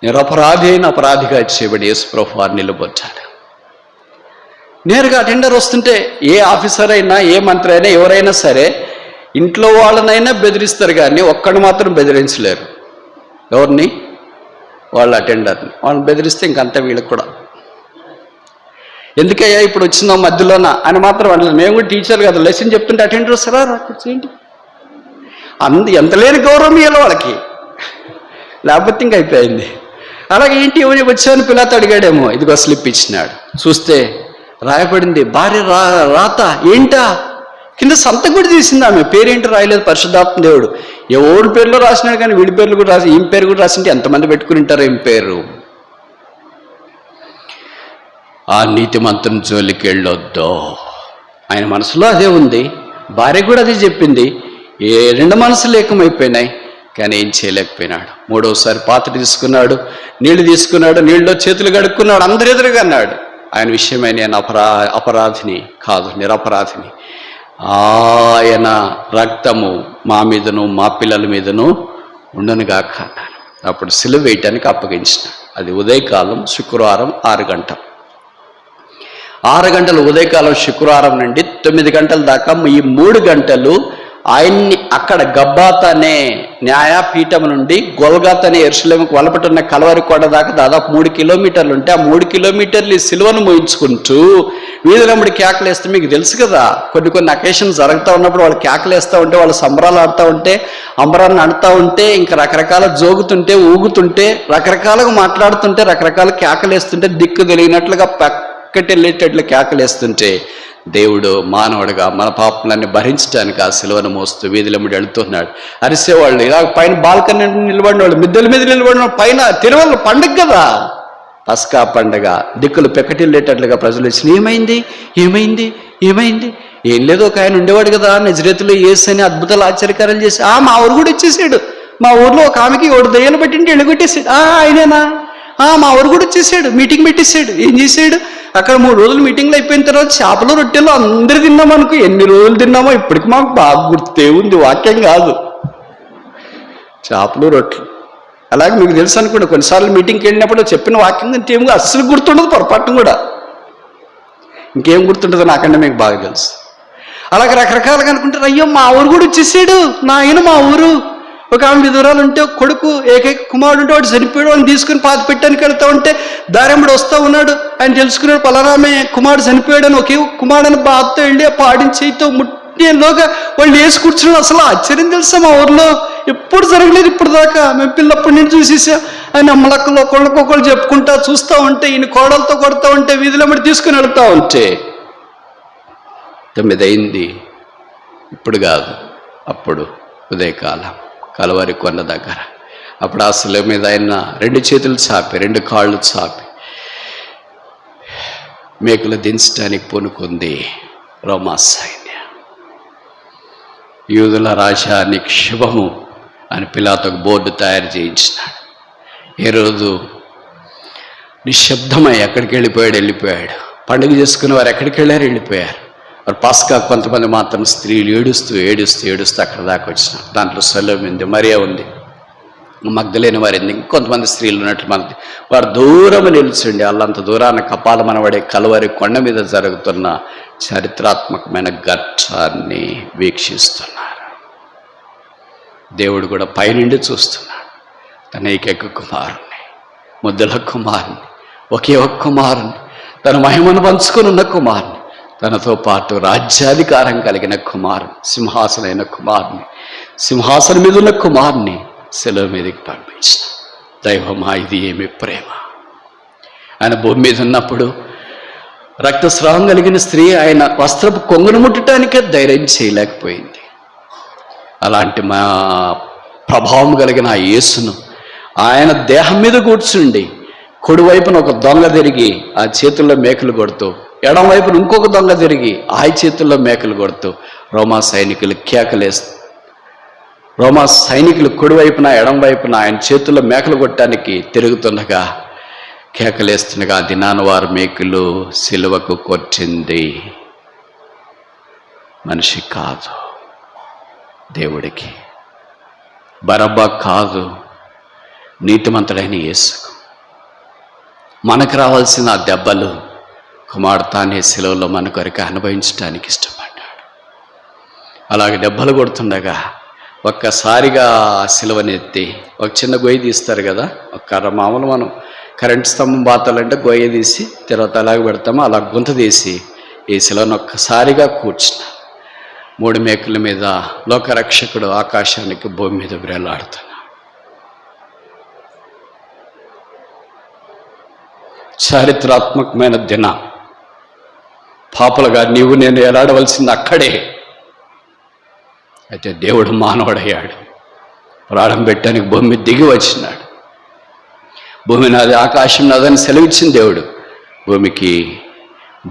నిరపరాధి అయిన అపరాధిగా చేయబడి యేసుప్రభు వారు నిలబొచ్చాడు. నేరుగా అటెండర్ వస్తుంటే, ఏ ఆఫీసర్ అయినా, ఏ మంత్రి అయినా, ఎవరైనా సరే ఇంట్లో వాళ్ళనైనా బెదిరిస్తారు కానీ ఒక్కడిని మాత్రం బెదిరించలేరు. ఎవరిని? వాళ్ళ అటెండర్ని. వాళ్ళని బెదిరిస్తే ఇంకంతా వీళ్ళకి కూడా. ఎందుకయ్యా ఇప్పుడు వచ్చిందో మధ్యలోన అని మాత్రం అనలేదు. మేము కూడా టీచర్ కదా, లెసన్ చెప్తుంటే అటెండర్ వస్తారా, కూర్చోండి, ఎంత లేని గౌరవం ఇవ్వాలి వాళ్ళకి, లేకపోతే ఇంక అయిపోయింది. అలాగే ఏంటి ఎవరి వచ్చాను పిల్లతో అడిగాడేమో, ఇదిగో స్లిప్ ఇచ్చినాడు. చూస్తే రాయబడింది భార్య రాత. ఏంటా? కింద సంతకం కూడా తీసింది. ఆమె పేరేంటో రాయలేదు, పరిశుద్ధాత్మ దేవుడు ఎవరి పేర్లో రాసినాడు, కానీ వీడి పేర్లు కూడా రాసి, ఈమె పేరు కూడా రాసింటే ఎంతమంది పెట్టుకుని ఉంటారు ఏం పేరు. ఆ నీతిమంతుని జోలికి వెళ్ళొద్దు. ఆయన మనసులో అదే ఉంది, భార్య కూడా అదే చెప్పింది. ఏ 2 మనసులు ఏకమైపోయినాయి, కానీ ఏం చేయలేకపోయినాడు. 3వసారి పాత్ర తీసుకున్నాడు, నీళ్లు తీసుకున్నాడు, నీళ్ళలో చేతులు కడుక్కున్నాడు, అందరు ఎదురుగా అన్నాడు. ఆయన విషయమై నేను అపరాధిని కాదు, నిరపరాధిని. ఆయన రక్తము మా మీదను మా పిల్లల మీదను ఉండనుగాక అన్నాను. అప్పుడు సిలువ వేయటానికి అప్పగించిన. అది ఉదయకాలం శుక్రవారం 6 గంటలు. 6 గంటలు ఉదయకాలం శుక్రవారం నుండి 9 గంటల దాకా ఈ 3 గంటలు ఆయన్ని అక్కడ గబ్బాతా అనే న్యాయపీఠం నుండి గొల్గొతా అనే యెరూషలేముకు వలపటున్న కలవరి కొండ దాకా దాదాపు 3 కిలోమీటర్లు ఉంటే ఆ 3 కిలోమీటర్లు ఈ సిలువను మోయించుకుంటూ వీధులమ్మడి కేకలేస్తే మీకు తెలుసు కదా, కొన్ని అకేషన్స్ జరుగుతూ ఉన్నప్పుడు వాళ్ళు కేకలేస్తూ ఉంటే, వాళ్ళు సంబరాలు ఆడుతూ ఉంటే, అంబరాన్ని ఆడుతూ ఉంటే, ఇంకా రకరకాల జోగుతుంటే, ఊగుతుంటే, రకరకాలుగా మాట్లాడుతుంటే, రకరకాల కేకలేస్తుంటే, దిక్కు తెలియనట్లుగా పక్కటెళ్ళేటట్లు కేకలేస్తుంటే దేవుడు మానవుడిగా మన పాపలన్నీ భరించడానికి ఆ సిలువను మోస్తూ వీధులమ్మడి వెళుతున్నాడు. అరిసేవాళ్ళు, ఇలా పైన బాల్కనీ నిలబడిన వాళ్ళు, మిద్దెల మీద నిలబడిన పైన తిరువల్ల పండుగ కదా, పస్కా పండగ, దిక్కులు పెక్కటిల్లేటట్లుగా ప్రజలు వచ్చి ఏమైంది ఏమైంది ఏమైంది? ఏం లేదు, ఒక ఆయన ఉండేవాడు కదా నజరేతులో యేసు అని అద్భుతాలు ఆశ్చర్యకారాలు చేసి మా ఊరు కూడా వచ్చేసాడు. మా ఊర్లో ఒక ఆమెకి 7 దయ్యాలు పట్టింటే ఎలుగొట్టేసాడు. ఆయనేనా? మా ఊరు కూడా వచ్చేసాడు, మీటింగ్ పెట్టేసాడు. ఏం చేశాడు? అక్కడ 3 రోజులు మీటింగ్లు అయిపోయిన తర్వాత చేపలు రొట్టెలు అందరు తిన్నాం అనుకో. ఎన్ని రోజులు తిన్నామో ఇప్పటికి మాకు బాగా గుర్తే ఉంది, వాక్యం కాదు, చేపలు రొట్టెలు. అలాగే మీకు తెలుసు అనుకోండి, కొన్నిసార్లు మీటింగ్కి వెళ్ళినప్పుడు చెప్పిన వాక్యం కంటే ఏమో అస్సలు గుర్తుండదు, పొరపాటును కూడా. ఇంకేం గుర్తుంటుందో నాకంటే మీకు బాగా తెలుసు. అలాగే రకరకాలుగా అనుకుంటారు, అయ్యో మా ఊరు కూడా వచ్చేసాడు, నాయన మా ఊరు. ఒక ఆమె విధురాలు ఉంటే కొడుకు ఏకైక కుమారుడు ఉంటే వాడు చనిపోయాడు, వాడిని తీసుకుని పాతి పెట్టడానికి వెళ్తా ఉంటే దారెంబడి వస్తూ ఉన్నాడు. ఆయన తెలుసుకున్నాడు పలానామే కుమారుడు చనిపోయాడని. ఒకే కుమారుడని బాధతో వెళ్ళి పాడించేతో ముట్టేలోగా వాళ్ళు వేసి కూర్చున్నాడు. అసలు ఆశ్చర్యం తెలుసా, మా ఊర్లో ఎప్పుడు జరగలేదు ఇప్పుడు దాకా. మేము పిల్లప్పటి నుంచి చూసేసాం. ఆయన అమ్మలక్కలు ఒకళ్ళకొకళ్ళు చెప్పుకుంటా చూస్తూ ఉంటే, ఈయన కోడలతో కొడుతూ ఉంటే, వీధిలో తీసుకుని వెళ్తూ ఉంటే 9 అయింది. ఇప్పుడు కాదు, అప్పుడు ఉదయకాలం కలవరి కొండ దగ్గర. అప్పుడు ఆ శిలువ మీద ఆయన 2 చేతులు చాపి 2 కాళ్ళు చాపి మేకులు దించడానికి పూనుకుంది రోమా సైన్యం. యూదుల రాజా నీకు శుభము అని పిలాతోకు బోర్డు తయారు చేయించినాడు. ఏ రోజు నిశ్శబ్దమై ఎక్కడికి వెళ్ళిపోయాడు. పండుగ చేసుకునే వారు ఎక్కడికి వెళ్ళిపోయారు. మరి పస్కా కొంతమంది మాత్రం స్త్రీలు ఏడుస్తూ అక్కడ దాకా వచ్చినారు. దాంట్లో సలోమి ఉంది, మరియా ఉంది, మగ్దలేని వారి ఇంకొంతమంది స్త్రీలు ఉన్నట్లు మనది. వారు దూరం నిలిచిండి వాళ్ళంత దూరాన్ని కపాలమనబడే కలవరి కొండ మీద జరుగుతున్న చారిత్రాత్మకమైన ఘట్టాన్ని వీక్షిస్తున్నారు. దేవుడు కూడా పైనుండి చూస్తున్నాడు. తన ఏకైక కుమారుణ్ణి, ముద్దుల కుమారుని, ఒకే ఒక్క కుమారుని, తన మహిమను పంచుకొని ఉన్న కుమారుని, తనతో పాటు రాజ్యాధికారం కలిగిన కుమారుని, సింహాసనైన కుమారుని, సింహాసనం మీద ఉన్న కుమారుని సెలవు మీదకి పంపించిన. దైవమా, ఇది ఏమి ప్రేమ! ఆయన భూమి మీద ఉన్నప్పుడు రక్తస్రావం కలిగిన స్త్రీ ఆయన వస్త్రపు కొంగును ముట్టడానికే ధైర్యం చేయలేకపోయింది. అలాంటి మా ప్రభావం కలిగిన ఆ యేసును ఆయన దేహం మీద కూర్చుండి కుడివైపున ఒక దొంగ తిరిగి ఆ చేతుల్లో మేకలు కొడుతూ, ఎడం వైపున ఇంకొక దొంగ తిరిగి ఆ చేతుల్లో మేకలు కొడుతూ రోమా సైనికులు కేకలేస్తూ, రోమా సైనికులు కుడివైపున ఎడం వైపున ఆయన చేతుల్లో మేకలు కొట్టడానికి తిరుగుతుండగా కేకలేస్తుండగా దినాన వారు మేకులు సిలువకు కొట్టింది మనిషి కాదు, దేవుడికి. బరబ్బా కాదు, నీతిమంతుడైన యేసుకు. మనకు రావాల్సిన ఆ దెబ్బలు కుమారుడు తానే సిలువలో మన కొరకు అనుభవించడానికి ఇష్టపడ్డాడు. అలాగే దెబ్బలు కొడుతుండగా ఒక్కసారిగా సిలువనెత్తి ఒక చిన్న గొయ్యి తీస్తారు కదా, ఒక మామూలు మనం కరెంట్ స్తంభం బాతాలంటే గొయ్యి తీసి తర్వాత అలాగే పెడతాము, అలా గుంత తీసి ఈ సిలువను ఒక్కసారిగా కూర్చున్న 3 మేకుల మీద లోకరక్షకుడు ఆకాశానికి భూమి మీద వేలాడుతున్నాడు. చారిత్రాత్మకమైన దిన. పాపలుగా నీవు నేను ఎలాడవలసింది అక్కడే. అయితే దేవుడు మానవుడయ్యాడు, ప్రాణం పెట్టడానికి భూమి దిగి వచ్చినాడు. భూమి నాది, ఆకాశం నాదని సెలవిచ్చిన దేవుడు భూమికి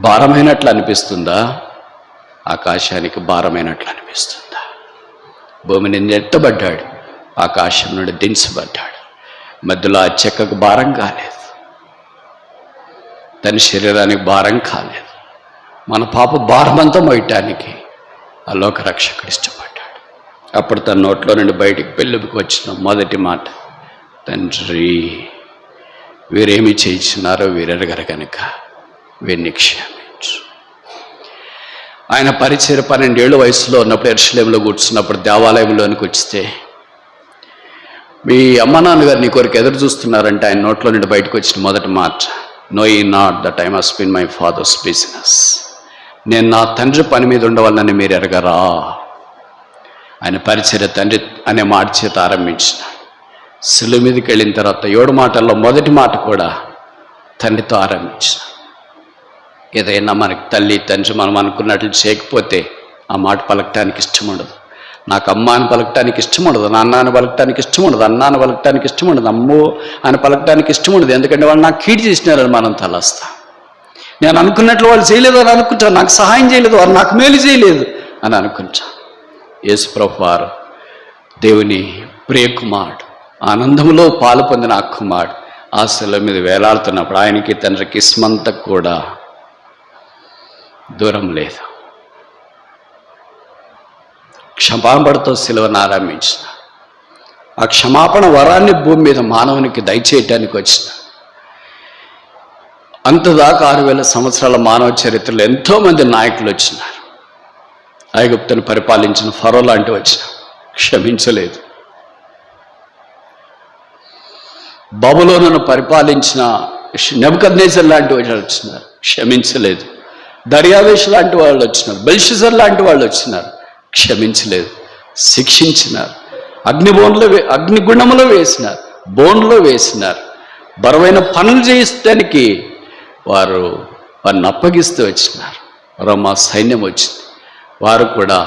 భారమైనట్లు అనిపిస్తుందా? ఆకాశానికి భారమైనట్లు అనిపిస్తుందా? భూమిని నెట్టబడ్డాడు, ఆకాశం నుండి దించబడ్డాడు. మధ్యలో ఆ చెక్కకు భారం కాలేదు. తన శరీరానికి భారం కాలేదు. మన పాప భారమంతా మోయటానికి ఆ లోక రక్షకుడు ఇష్టపడ్డాడు. అప్పుడు తన నోట్లో నుండి బయటికి పెళ్ళికి వచ్చిన మొదటి మాట, తండ్రి వీరేమి చేయించున్నారో వీరెరగరు కనుక వీరిని క్షమించు. ఆయన పరిచయం 12 ఏళ్ళ వయసులో ఉన్నప్పుడు యెరూషలేములో కూర్చున్నప్పుడు దేవాలయంలోనికి వస్తే, మీ అమ్మ నాన్నగారు నీ కొరకు ఎదురు చూస్తున్నారంటే ఆయన నోట్లో నుండి బయటకు వచ్చిన మొదటి మాట, నో ఈ not that I must be my father's business. నేను నా తండ్రి పని మీద ఉండవాలని మీరు ఎరగరా. ఆయన పరిచర్య తండ్రి అనే మాట చేత ఆరంభించిన శిలువ మీదకి వెళ్ళిన తర్వాత 7 మాటల్లో మొదటి మాట కూడా తండ్రితో ఆరంభించిన. ఏదైనా మనకి తల్లి తండ్రి మనం అనుకున్నట్లు చేయకపోతే ఆ మాట పలకటానికి ఇష్టం ఉండదు. నాకు అమ్మ అని పలకటానికి ఇష్టం ఉండదు, నాన్న అని పలకటానికి ఇష్టం ఉండదు, అన్న అని పలకటానికి ఇష్టం ఉండదు, అమ్మో అని పలకటానికి ఇష్టం ఉండదు. ఎందుకంటే వాళ్ళు నాకు కీడు చేసినారని మనం తలస్తాం. నేను అనుకున్నట్లు వాళ్ళు చేయలేదు అని అనుకుంటాను, నాకు సహాయం చేయలేదు, వారు నాకు మేలు చేయలేదు అని అనుకుంటాను. యేసు ప్రభువు వారు దేవుని ప్రియకుమారుడు, ఆనందంలో పాలు పొందిన ఆ కుమారుడు ఆ శిలువ మీద వేలాడుతున్నప్పుడు ఆయనకి తండ్రికి ఇస్మంత కూడా దూరం లేదు. క్షమాపణతో శిలువను ఆరంభించిన ఆ క్షమాపణ వరాన్ని భూమి మీద మానవునికి దయచేయటానికి వచ్చిన. అంతదాకా 6000 సంవత్సరాల మానవ చరిత్రలో ఎంతోమంది నాయకులు వచ్చినారు. ఐగుప్తును పరిపాలించిన ఫరో లాంటి వచ్చిన క్షమించలేదు. బబులోనును పరిపాలించిన నెబుకద్నెజర్ లాంటి వాళ్ళు వచ్చినారు, క్షమించలేదు. దర్యావేషు లాంటి వాళ్ళు వచ్చినారు, బెల్షజర్ లాంటి వాళ్ళు వచ్చినారు, క్షమించలేదు, శిక్షించినారు. అగ్నిగుండములో వేసినారు, బోన్లో వేసినారు. బరువైన పనులు చేయించడానికి వారిని అప్పగిస్తూ వచ్చినారు. రోమా సైన్యం వచ్చింది, వారు కూడా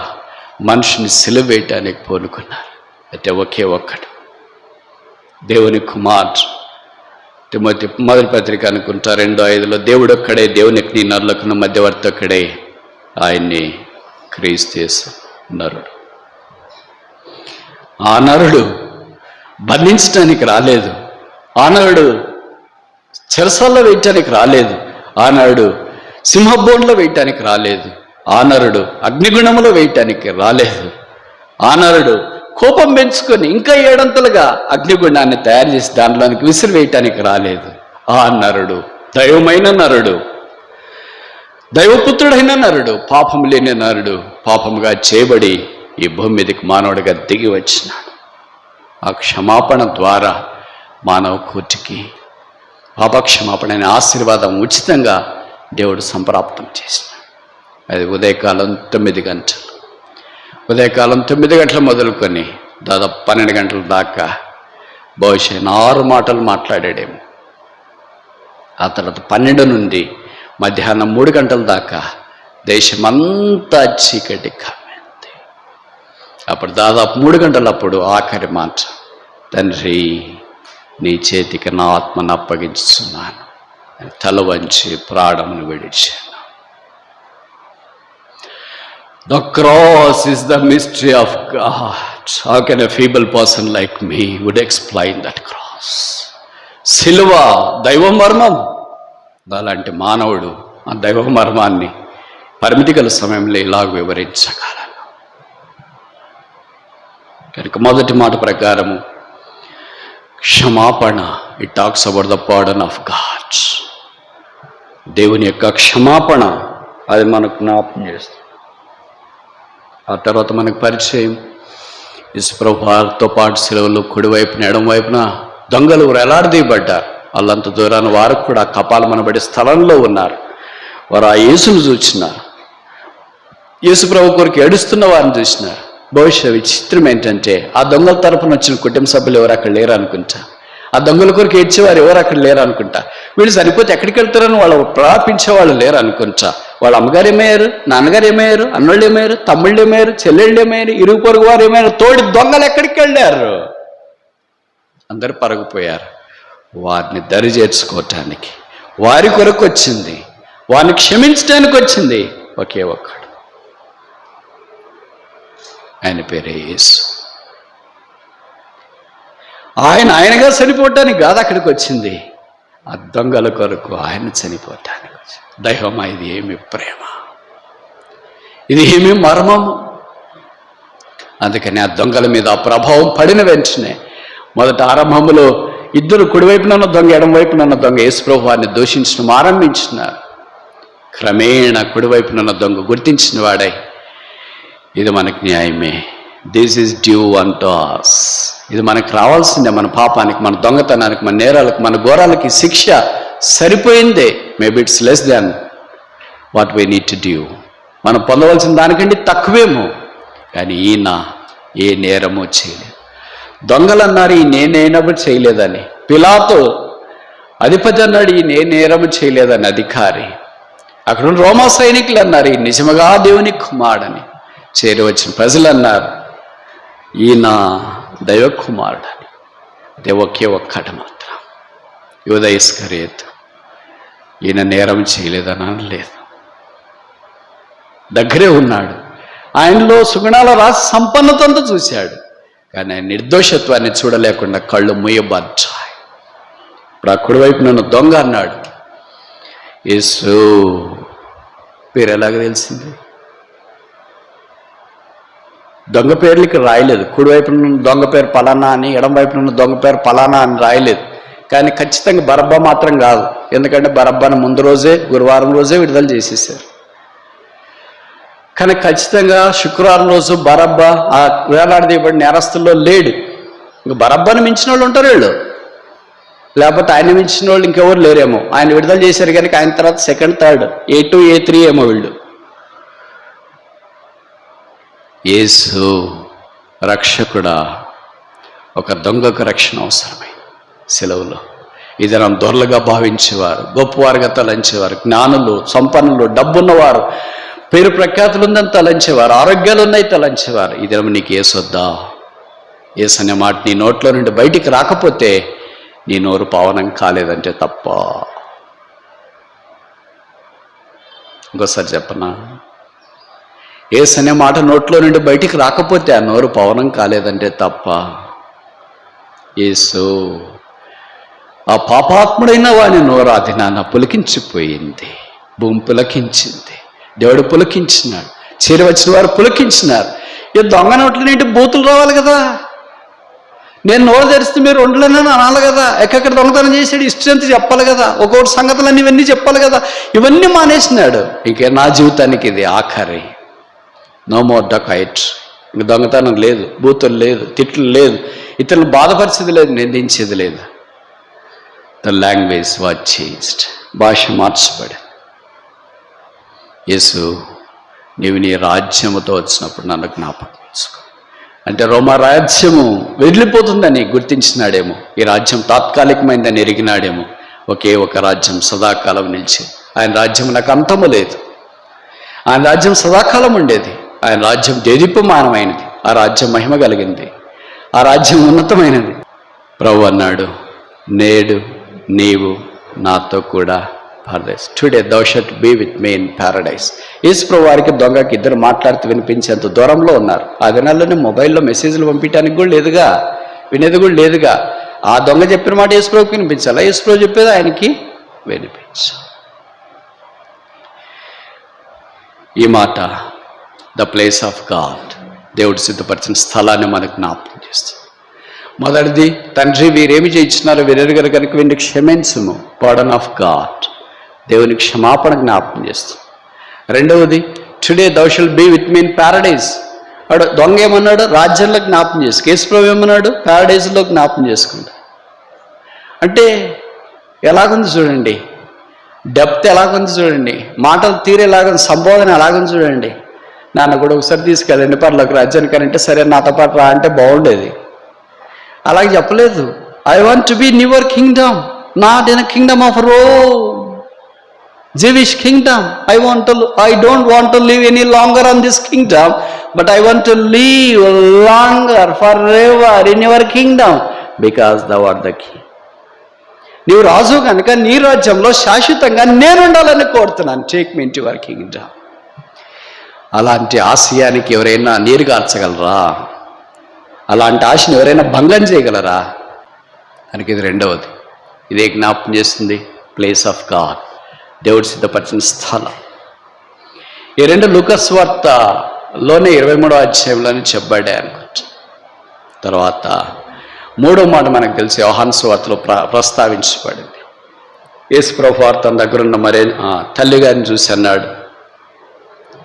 మనిషిని సిలువ వేయటానికి పూనుకున్నారు. అయితే ఒకే ఒక్కడు దేవుని కుమార్. తిమోతి మొదటి పత్రిక అనుకుంటా 2:5 దేవుడు ఒక్కడే, దేవునికి నరులకు మధ్యవర్తి ఒక్కడే, ఆయన్ని క్రీస్తు నరుడు. ఆ నరుడు బంధించడానికి రాలేదు, ఆ నరుడు చెరసాల్లో వేయటానికి రాలేదు, ఆ నరుడు సింహబోన్లో వేయటానికి రాలేదు, ఆ నరుడు అగ్నిగుణంలో వేయటానికి రాలేదు, ఆ నరుడు కోపం పెంచుకొని ఇంకా 7 అగ్నిగుండాన్ని తయారు చేసి దాంట్లోనికి విసిరి వేయటానికి రాలేదు. ఆ నరుడు దైవమైన నరుడు, దైవపుత్రుడైన నరుడు, పాపం లేని నరుడు, పాపముగా చేయబడి ఈ భూమి మీదకి మానవుడిగా దిగి వచ్చినాడు. ఆ క్షమాపణ ద్వారా మానవ కోటికి పాపక్షమాపణ అనే ఆశీర్వాదం ఉచితంగా దేవుడు సంప్రాప్తం చేసినాడు. అది ఉదయకాలం 9 గంటలు, ఉదయకాలం 9 గంటలు మొదలుకొని దాదాపు 12 గంటల దాకా బహుశా 6 మాటలు మాట్లాడాడేమో. ఆ తర్వాత 12 నుండి మధ్యాహ్నం 3 గంటల దాకా దేశమంతా చీకటి కమ్మింది. అప్పుడు దాదాపు 3 గంటలప్పుడు ఆఖరి మాట, తండ్రి నీ చేతికి నా ఆత్మను అప్పగించుతున్నాను, తల వంచి ప్రాణమును విడిచాను. The cross is the mystery of God. How can a feeble person like me would explain that cross? సిలువ దైవ మర్మం. అలాంటి మానవుడు ఆ దైవ మర్మాన్ని పరిమితి గల సమయంలో ఇలాగ వివరించగలను. కనుక మొదటి మాట ప్రకారము క్షమాపణ, it talks about the pardon of God. దేవుని యొక్క క్షమాపణ అది మనకు జ్ఞాపకం చేస్తుంది. ఆ తర్వాత మనకు పరిచయం, యేసుప్రభుతో పాటు శిలువలో కుడివైపున ఎడమవైపున దొంగలు వేలాడదీయబడ్డారు. వాళ్ళంత దూరాన్ని వారు కూడా కపాలమనబడే స్థలంలో ఉన్నారు. వారు ఆ యేసును చూసినారు, యేసుప్రభు కొరకు ఏడుస్తున్న వారిని చూసినారు. బహుశా విచిత్రం ఏంటంటే ఆ దొంగల తరపున వచ్చిన కుటుంబ సభ్యులు ఎవరు అక్కడ లేరు అనుకుంటా, ఆ దొంగల కొరకు ఏడ్చేవారు ఎవరు అక్కడ లేరు అనుకుంటా, వీళ్ళు సరిపోతే ఎక్కడికి వెళ్తారని వాళ్ళు ప్రాపించే వాళ్ళు లేరు అనుకుంటా. వాళ్ళ అమ్మగారు ఏమయ్యారు, నాన్నగారు ఏమయ్యారు, అన్నోళ్ళు ఏమయ్యారు, తమ్ముళ్ళు ఏమయ్యారు, చెల్లెళ్ళు ఏమయ్యారు, ఇరుగు పొరుగు వారు ఏమయ్యారు, తోడి దొంగలు ఎక్కడికి వెళ్ళారు? అందరూ పరగిపోయారు. వారిని దరి చేర్చుకోవటానికి, వారి కొరకు వచ్చింది, వారిని క్షమించడానికి వచ్చింది ఒకే ఒక్కడు, ఆయన పేరే యేసు. ఆయనగా చనిపోవటానికి కాదు అక్కడికి వచ్చింది, ఆ దొంగల కొరకు ఆయన చనిపోవటానికి వచ్చాడు. దైవమా, ఇది ఏమి ప్రేమ, ఇది ఏమి మర్మము. అందుకని ఆ దొంగల మీద ఆ ప్రభావం పడిన వెంటనే మొదట ఆరంభంలో ఇద్దరు కుడివైపున ఉన్న దొంగ, ఎడమవైపున ఉన్న దొంగ యేసుప్రభు వారిని దూషించడం ఆరంభించినారు. క్రమేణా కుడివైపున ఉన్న దొంగ గుర్తించిన వాడై, ఇది మనకు న్యాయమే, దిస్ ఈజ్ డ్యూ అన్టు us, ఇది మనకు రావాల్సిందే, మన పాపానికి, మన దొంగతనానికి, మన నేరాలకు, మన ఘోరాలకి శిక్ష సరిపోయిందే. Maybe it's less than what we need to due, మనం పొందవలసిన దానికంటే తక్కువేమో. కానీ ఈయన ఏ నేరమో చేయలేదు. దొంగలు అన్నారు ఈ నేనేనప్పుడు చేయలేదని, పిలాతు అధిపతి అన్నాడు ఈ నేరము చేయలేదని అధికారి, అక్కడ రోమా సైనికులు అన్నారు ఈ నిజముగా దేవుని కుమారుడని, చేరి వచ్చిన ప్రజలు అన్నారు ఈయన దైవ కుమారుడని. అదే ఒకే ఒక్కటి మాత్రం, యూద ఇస్కరియోతు ఈయన నేరం చేయలేదని అనలేదు. దగ్గరే ఉన్నాడు, ఆయనలో సుగుణాల రాసి సంపన్నతంతో చూశాడు, కానీ ఆయన నిర్దోషత్వాన్ని చూడలేకుండా కళ్ళు మూయబడ్డాయి. ఇప్పుడు ఆ కుడివైపు నన్ను దొంగ అన్నాడు. యేసు పేరు ఎలాగ తెలిసింది? దొంగ పేర్లు ఇక్కడ రాయలేదు. కుడివైపు ఉన్న దొంగ పేరు పలానా అని, ఎడమవైపు ఉన్న దొంగ పేరు పలానా అని రాయలేదు. కానీ ఖచ్చితంగా బరబ్బా మాత్రం కాదు, ఎందుకంటే బరబ్బాను ముందు రోజే, గురువారం రోజే విడుదల చేసేసారు. కానీ ఖచ్చితంగా శుక్రవారం రోజు బరబ్బా ఆ వేలాడదీయబడిన నేరస్తుల్లో లేడు. ఇంక బరబ్బాను మించిన వాళ్ళు ఉంటారు వీళ్ళు, లేకపోతే ఆయన మించిన వాళ్ళు ఇంకెవరు లేరేమో. ఆయన విడుదల చేశారు కనుక ఆయన తర్వాత సెకండ్, థర్డ్, A2, A3 ఏమో వీళ్ళు. యేసు రక్షకుడా, ఒక దొంగకు రక్షణ అవసరమై సెలవులో ఇది నన్ను దొరలుగా భావించేవారు, గొప్పవారుగా తలంచేవారు, జ్ఞానులు, సంపన్నులు, డబ్బున్నవారు, పేరు ప్రఖ్యాతులు ఉందని తలంచేవారు, ఆరోగ్యాలు ఉన్నాయి తలంచేవారు. ఇది నీకు యేసొద్దా? యేసు అనే మాట నీ నోట్లో నుండి బయటికి రాకపోతే నీ నోరు పావనం కాలేదంటే తప్ప. ఇంకోసారి చెప్పనా? యేసు అనే మాట నోట్లో నుండి బయటికి రాకపోతే ఆ నోరు పావనం కాలేదంటే తప్ప. యేసు ఆ పాపాత్ముడైన వాని నోరు అది నాన్న పులికించిపోయింది, భూమి పులకించింది, దేవుడు పులకించినాడు, చేరి వచ్చిన వారు పులకించినారు. ఈ దొంగ నోట్ల నుండి బూతులు రావాలి కదా, నేను నోరు తెరిస్తే మీరు ఉండలేనని అనాలి కదా, ఎక్కడెక్కడ దొంగతనం చేసాడు ఇష్టంత చెప్పాలి కదా, ఒక్కొక్కటి సంగతులన్నీ ఇవన్నీ చెప్పాలి కదా. ఇవన్నీ మానేసినాడు. ఇంకే నా జీవితానికి ఇది ఆఖరి, నో మోర్ డకాయిట్. ఇంక దొంగతనం లేదు, బూతులు లేదు, తిట్లు లేదు, ఇతరులను బాధపరిచేది లేదు, నిందించేది లేదు. ద లాంగ్వేజ్ వాజ్ చేంజ్డ్, భాష మార్చబడి. యేసు నీవు నీ రాజ్యముతో వచ్చినప్పుడు నన్ను జ్ఞాపకం చేసుకో అంటే రోమా రాజ్యము వెళ్ళిపోతుందని గుర్తించినాడేమో, ఈ రాజ్యం తాత్కాలికమైందని ఎరిగినాడేమో. ఒకే ఒక రాజ్యం సదాకాలం నిలిచి, ఆయన రాజ్యం నాకు అంతము లేదు, ఆయన రాజ్యం సదాకాలం ఉండేది, ఆయన రాజ్యం దేదీప్యమానమైనది, ఆ రాజ్యం మహిమ కలిగింది, ఆ రాజ్యం ఉన్నతమైనది. ప్రభు అన్నాడు, నేడు నీవు నాతో కూడా Paradise, today thou shalt be with me in paradise. యేసు ప్రభు వారికి దొంగకి ఇద్దరు మాట్లాడుతూ వినిపించేంత దూరంలో ఉన్నారు. ఆ దినాల్లోనే మొబైల్లో మెసేజ్లు పంపించడానికి కూడా లేదుగా, వినేది కూడా లేదుగా. ఆ దొంగ చెప్పిన మాట యేసు ప్రభుకి వినిపించాలా, యేసు ప్రభు చెప్పేది ఆయనకి వినిపించాలి. ఈ మాట ద ప్లేస్ ఆఫ్ గాడ్, దేవుడు సిద్ధపరిచిన స్థలాన్ని మనకు జ్ఞాపకం చేస్తుంది. మొదటిది, తండ్రి వీరేమి చేయించినారో వీరెరుగరు కనుక వీరిని క్షమించుము, పార్డన్ ఆఫ్ గాడ్, దేవుని క్షమాపణ జ్ఞాపకం చేస్తుంది. రెండవది, today thou shalt be with me in paradise. వాడు దొంగ ఏమన్నాడు? రాజ్యంలో జ్ఞాపకం చేసు. కేశప్రభు ఏమన్నాడు? ప్యారడైజ్లో జ్ఞాపకం చేసుకుంటా. అంటే ఎలాగుంది చూడండి, డెప్త్ ఎలాగుంది చూడండి, మాటలు తీరు ఎలాగుంది, సంబోధన ఎలాగుంది చూడండి. నాన్న కూడా ఒకసారి తీసుకెళ్ళండి పర్లోకి రాజ్యానికి అంటే, సరే నాతో పాటు రా అంటే బాగుండేది. అలాగే చెప్పలేదు. I want to be in your Kingdom, not in a Kingdom of Rome, Jewish kingdom. I don't want to live any longer on this kingdom, but I want to live longer, forever in your kingdom, because thou art the king. నీవు రాజు కనుక నీ రాజ్యంలో శాశ్వతంగా నేను ఉండాలని కోరుతున్నాను. Take me into your Kingdom. అలాంటి ఆశయానికి ఎవరైనా నీరు కార్చగలరా? అలాంటి ఆశను ఎవరైనా భంగం చేయగలరా? దానికి ఇది రెండవది. ఇదే జ్ఞాపకం చేస్తుంది, ప్లేస్ ఆఫ్ గాడ్, దేవుడు సిద్ధపరిచిన స్థలం. ఈ రెండు లూకాసు వార్తలోనే 23వ అధ్యాయంలోనే చెప్పబడ్డాయి అనుకుంటా. తర్వాత 3వ మాట మనకు తెలిసి యోహాను సువార్తలో ప్రస్తావించబడింది. యేసు ప్రభు వారు తన దగ్గరున్న మరే తల్లి గారిని చూసి అన్నాడు,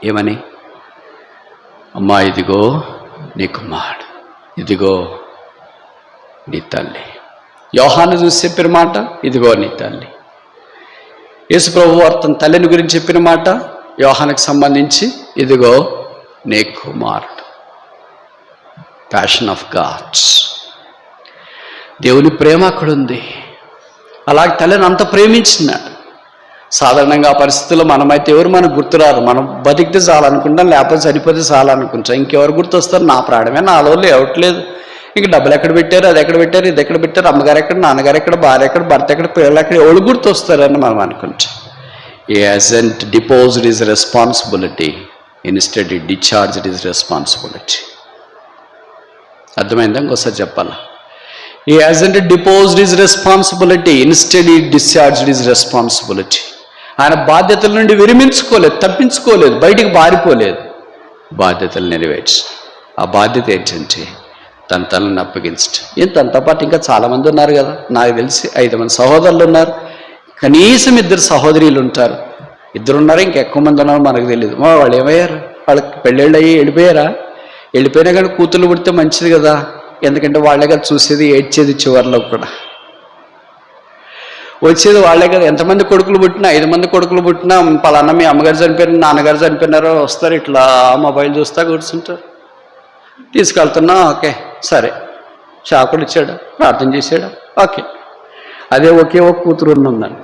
ఏమని? అమ్మా, ఇదిగో నీ కుమారుడు, ఇదిగో నీ తల్లి. యోహాను చూసి చెప్పిన మాట, ఇదిగో నీ తల్లి. యేసు ప్రభు వారు తన తల్లిని గురించి చెప్పిన మాట యోహానుకు సంబంధించి, ఇదిగో నీ కుమారుడు. ప్యాషన్ ఆఫ్ గాడ్స్, దేవుని ప్రేమ అక్కడుంది. అలాగే తల్లిని అంత ప్రేమించినాడు. సాధారణంగా ఆ పరిస్థితుల్లో మనమైతే ఎవరు మనకు గుర్తురారు. మనం బతికితే చాలనుకుంటాం, లేకపోతే చనిపోతే చాలనుకుంటాం. ఇంకెవరు గుర్తొస్తారు? నా ప్రాణమే నాలో లేవట్లేదు, ఇంక డబ్బులు ఎక్కడ పెట్టారు, అది ఎక్కడ పెట్టారు, ఇది ఎక్కడ పెట్టారు, అమ్మగారు ఎక్కడ, నాన్నగారు ఎక్కడ, భార్య ఎక్కడ, భర్త ఎక్కడ, పిల్లలు ఎక్కడ, ఎవరు గుర్తొస్తారని మనం అనుకుంటాం. He hasn't deposed his responsibility, instead he discharged his responsibility. అర్థమైందా? ఇంకోసారి చెప్పాలా? He hasn't deposed his responsibility, instead he discharged his responsibility. ఆయన బాధ్యతల నుండి విరమించుకోలేదు, తప్పించుకోలేదు, బయటికి పారిపోలేదు, బాధ్యతలు నెరవేర్చి. ఆ బాధ్యత ఏంటంటే తన తనని అప్పగించడం. తనతో పాటు ఇంకా చాలామంది ఉన్నారు కదా, నాకు తెలిసి 5 మంది సహోదరులు ఉన్నారు, కనీసం 2 సహోదరులు ఉంటారు. 2 ఉన్నారు, ఇంకెక్కువ మంది ఉన్నారు మనకు తెలియదు. వాళ్ళు ఏమయ్యారు? వాళ్ళకి పెళ్ళిళ్ళు అయ్యి వెళ్ళిపోయారా? వెళ్ళిపోయినా కానీ కూతుర్లు పుడితే మంచిది కదా, ఎందుకంటే వాళ్ళే కదా చూసేది, ఏడ్చేది, చివరిలో కూడా వచ్చేది వాళ్ళే కదా. ఎంతమంది కొడుకులు పుట్టినా, 5 మంది కొడుకులు పుట్టినా, పలానా మీ అమ్మగారు చనిపోయిన, నాన్నగారు చనిపోయినారో వస్తారు, ఇట్లా మొబైల్ చూస్తా కూర్చుంటారు. తీసుకెళ్తున్నా, ఓకే సరే, షాకులు ఇచ్చాడా, ప్రార్థన చేశాడా, ఓకే. అదే ఒకే ఒక కూతురు ఉందండి,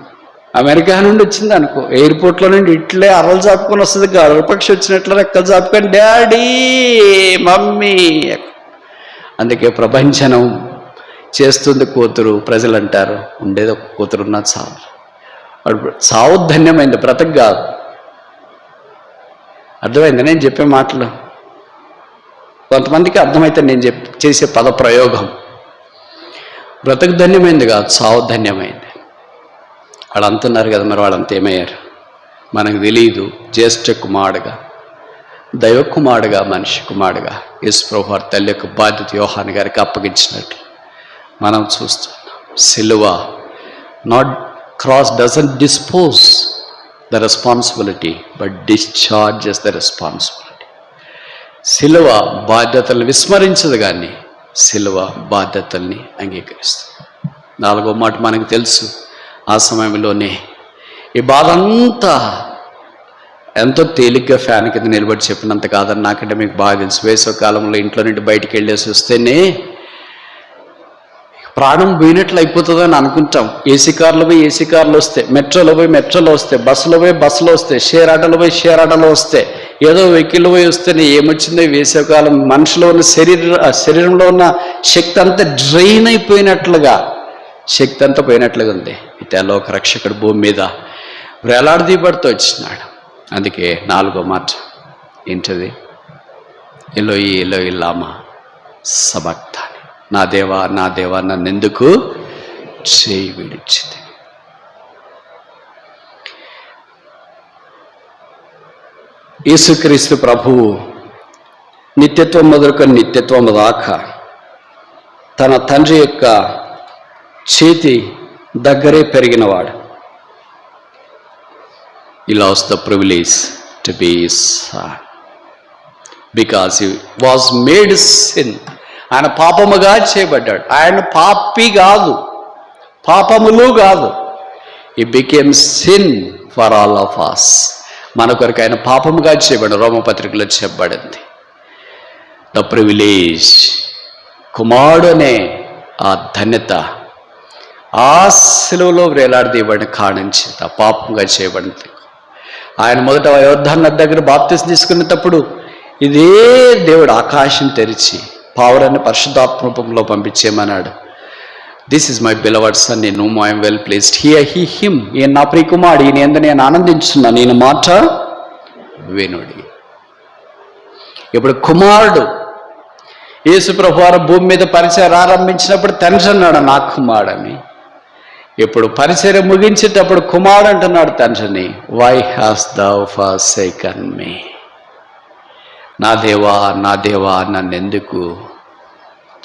అమెరికా నుండి వచ్చింది అనుకో, ఎయిర్పోర్ట్లో నుండి ఇట్లే అరలు చాపుకొని వస్తుంది, గర్భపక్షి వచ్చినట్లు రెక్కలు చాపుకొని డాడీ మమ్మీ. అందుకే ప్రపంచం చేస్తుంది కూతురు, ప్రజలు అంటారు ఉండేది ఒక కూతురు ఉన్నా చావు. చావు ధన్యమైంది, బ్రతకు కాదు. అర్థమైంది నేను చెప్పే మాటలు? కొంతమందికి అర్థమైతే నేను చేసే పద ప్రయోగం. బ్రతకు ధన్యమైంది కాదు, చావు ధన్యమైంది. వాళ్ళు అంటున్నారు కదా, మరి వాళ్ళంతా ఏమయ్యారు మనకు తెలియదు. జ్యేష్ఠ కుమారుడుగా, దైవ కుమారుడుగా, మనిషి కుమారుడుగా యేసు ప్రభువు వారి తల్లి యొక్క బాధ్యత యోహాను గారికి అప్పగించినట్లు మనం చూస్తున్నాం. సిలువ not cross doesn't dispose the responsibility but discharges the responsibility. సిలువ బాధ్యతలను విస్మరించదు, కానీ సిలువ బాధ్యతల్ని అంగీకరిస్తుంది. 4వ మాట మనకు తెలుసు. ఆ సమయంలోనే ఈ బాధ అంతా ఎంతో తేలిగ్గా ఫ్యాన్ కింద నిలబడి చెప్పినంత కాదని నాకంటే మీకు బాగా తెలుసు. వేసవకాలంలో ఇంట్లో నుండి బయటికి వెళ్ళేసి వస్తేనే ప్రాణం పోయినట్లు అయిపోతుందని అనుకుంటాం. ఏసీ కార్లో పోయి ఏసీ కార్లు వస్తే, మెట్రోలో పోయి మెట్రోలో వస్తే, బస్సులో పోయి బస్సులో వస్తే, షేర్ ఆటోలో పోయి షేర్ ఆటోలో వస్తే, ఏదో వెహికల్లో పోయి వస్తేనే ఏమొచ్చిందో వేసవకాలం మనిషిలో ఉన్న శరీరంలో ఉన్న శక్తి అంతా డ్రైన్ అయిపోయినట్లుగా, శక్తి అంతా పోయినట్లుగా ఉంది. అయితే లోక రక్షకుడు భూమి మీద వేలాడదీయబడుతూ వచ్చినాడు. అందుకే 4వ మాట ఏంటది? ఎలోయి ఎలోయి లామా సబక్తాని, నా దేవా నా దేవా నన్నెందుకు చేయి విడిచితివి. యేసుక్రీస్తు ప్రభువు నిత్యత్వం మొదలుకొని నిత్యత్వం దాకా తన తండ్రి యొక్క చేతి దగ్గరే పెరిగినవాడు. He lost the privilege to be his son because he was made sin. ఆయన పాపముగా చేయబడ్డాడు. ఆయన పాపి కాదు, పాపములు కాదు. He became sin for all of us. మన కొరకు ఆయన పాపముగా చేయబడ్డాడు. రోమపత్రికలో చెప్పబడింది. ద ప్రివిలేజ్, కుమారుడు అనే ఆ ధన్యత ఆ శిలువలో వేలాడదీయబడిన కారణం చేత పాపంగా చేయబడింది. ఆయన మొదట యోర్దాను నది దగ్గర బాప్తిసం తీసుకునేటప్పుడు ఇదే దేవుడు ఆకాశం తెరిచి పావురాన్ని పరిశుద్ధాత్మ రూపంలో పంపించేమన్నాడు. This is my beloved son in whom I am well pleased, him, ఈయన నా ప్రియకుమారుడు, ఈయన యందు నేను ఆనందించున్నాను, నేను మాట వినుడి. ఇప్పుడు కుమారుడు యేసు ప్రభువారు భూమి మీద పరిచయం ఆరంభించినప్పుడు తండ్రి అన్నాడు నా కుమారుడని. ఇప్పుడు పరిచర్య ముగించేటప్పుడు కుమారుడు అంటున్నాడు తండ్రిని, వై హాస్ దౌ ఫర్సేకన్ మీ? నా దేవా నా దేవా నన్నెందుకు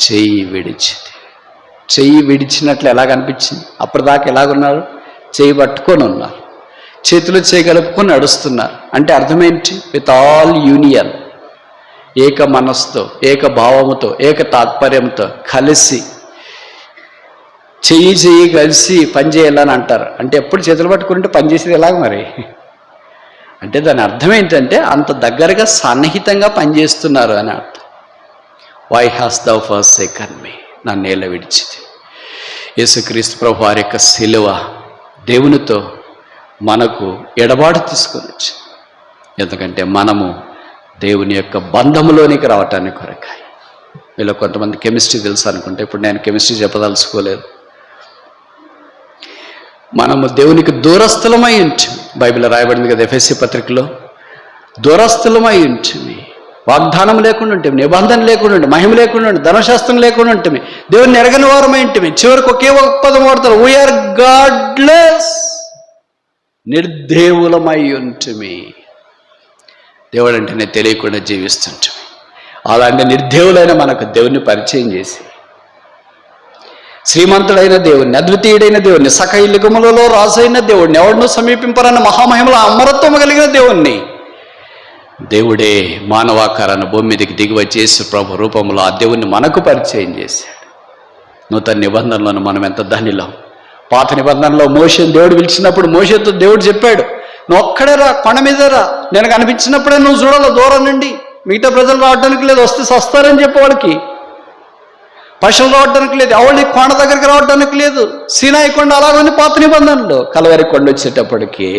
చెయ్యి విడిచింది? చెయ్యి విడిచినట్లు ఎలాగనిపించింది? అప్పటిదాకా ఎలాగున్నారు? చెయ్యి పట్టుకొని ఉన్నారు, చేతులు చేయగలుపుకొని నడుస్తున్నారు. అంటే అర్థమేంటి? విత్ ఆల్ యూనియన్, ఏక మనస్సుతో, ఏక భావముతో, ఏక తాత్పర్యంతో కలిసి చెయ్యి కలిసి పనిచేయాలని అంటారు. అంటే ఎప్పుడు చేతులు పట్టుకుంటే పనిచేసేది ఎలాగ మరి? అంటే దాని అర్థం ఏంటంటే అంత దగ్గరగా సన్నిహితంగా పనిచేస్తున్నారు అని అర్థం. వై హాస్ దౌ ఫర్సేకన్ మీ? నా నేల విడిచిది. యేసుక్రీస్తు ప్రభు వారి యొక్క శిలువ దేవునితో మనకు ఎడబాటు తీసుకొని వచ్చింది. ఎందుకంటే మనము దేవుని యొక్క బంధములోనికి రావటానికి కొరకాయి. వీళ్ళు కొంతమంది కెమిస్ట్రీ తెలుసు అనుకుంటే, ఇప్పుడు నేను కెమిస్ట్రీ చెప్పదలుచుకోలేదు. మనము దేవునికి దూరస్థులమై ఉంటుంది. బైబిల్లో రాయబడింది కదా ఎఫెసీ పత్రికలో, దూరస్థులమై ఉంటుంది. వాగ్దానం లేకుండా ఉంటుంది, నిబంధన లేకుండా ఉంటుంది, మహిమ లేకుండా ఉంటుంది, ధర్మశాస్త్రం లేకుండా ఉంటుంది, దేవుని ఎరగని వారమై ఉంటుంది. చివరికి ఒకే ఒక పదం వాడతారు, వీఆర్ గాడ్లెస్, నిర్దేవులమై ఉంటుంది. దేవుడు అంటేనే తెలియకుండా జీవిస్తుంటాం. అలాంటి నిర్దేవులైన మనకు దేవుని పరిచయం చేసి, శ్రీమంతుడైన దేవుణ్ణి, అద్వితీయుడైన దేవుణ్ణి, సకైలిగములలో రాజైన దేవుణ్ణి, ఎవరినూ సమీపింపరన్న మహామహిమల అమరత్వం కలిగిన దేవుణ్ణి, దేవుడే మానవాకారాన్ని భూమి మీదకి దిగివచ్చి యేసు ప్రభు రూపంలో ఆ దేవుణ్ణి మనకు పరిచయం చేశాడు. నూతన నిబంధనలను మనం ఎంత ధనిలం. పాత నిబంధనలో మోషేని దేవుడు పిలిచినప్పుడు మోషేతో దేవుడు చెప్పాడు, నువ్వు ఒక్కడే రా, కొండ మీద రా, నేను కనిపించినప్పుడే నువ్వు చూడాలి దూరం నుండి, మిగతా ప్రజలు రావడానికి లేదు, వస్తే వస్తారని చెప్పి వాళ్ళకి. పశువులు రావడానికి లేదు, ఎవరి కొండ దగ్గరికి రావడానికి లేదు. సీనాయి కొండ అలాగని పాత నిబంధనలు. కలవరి కొండ వచ్చేటప్పటికి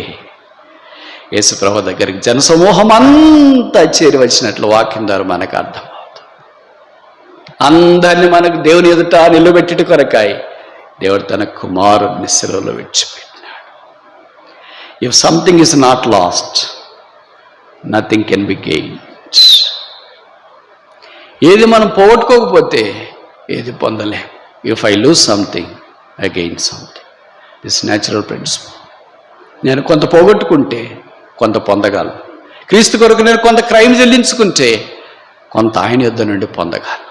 యేసుప్రభు దగ్గరికి జనసమూహం అంతా చేరి వచ్చినట్లు వాక్యం ద్వారా మనకు అర్థమవుతుంది. అందరినీ మనకు దేవుని ఎదుట నిలబెట్టి కొరకాయి దేవుడు తన కుమారుడిని శిలువలో విడిచిపెట్టినాడు. If something is not lost, nothing can be gained. ఏది మనం పోగొట్టుకోకపోతే ఏది పొందలేం. If I lose something, I gain something. This natural principle. నేను కొంత పోగొట్టుకుంటే కొంత పొందగలను. క్రీస్తు కొరకు నేను కొంత క్రైమ్ చెల్లించుకుంటే కొంత ఆయన యుద్ధ నుండి పొందగలను.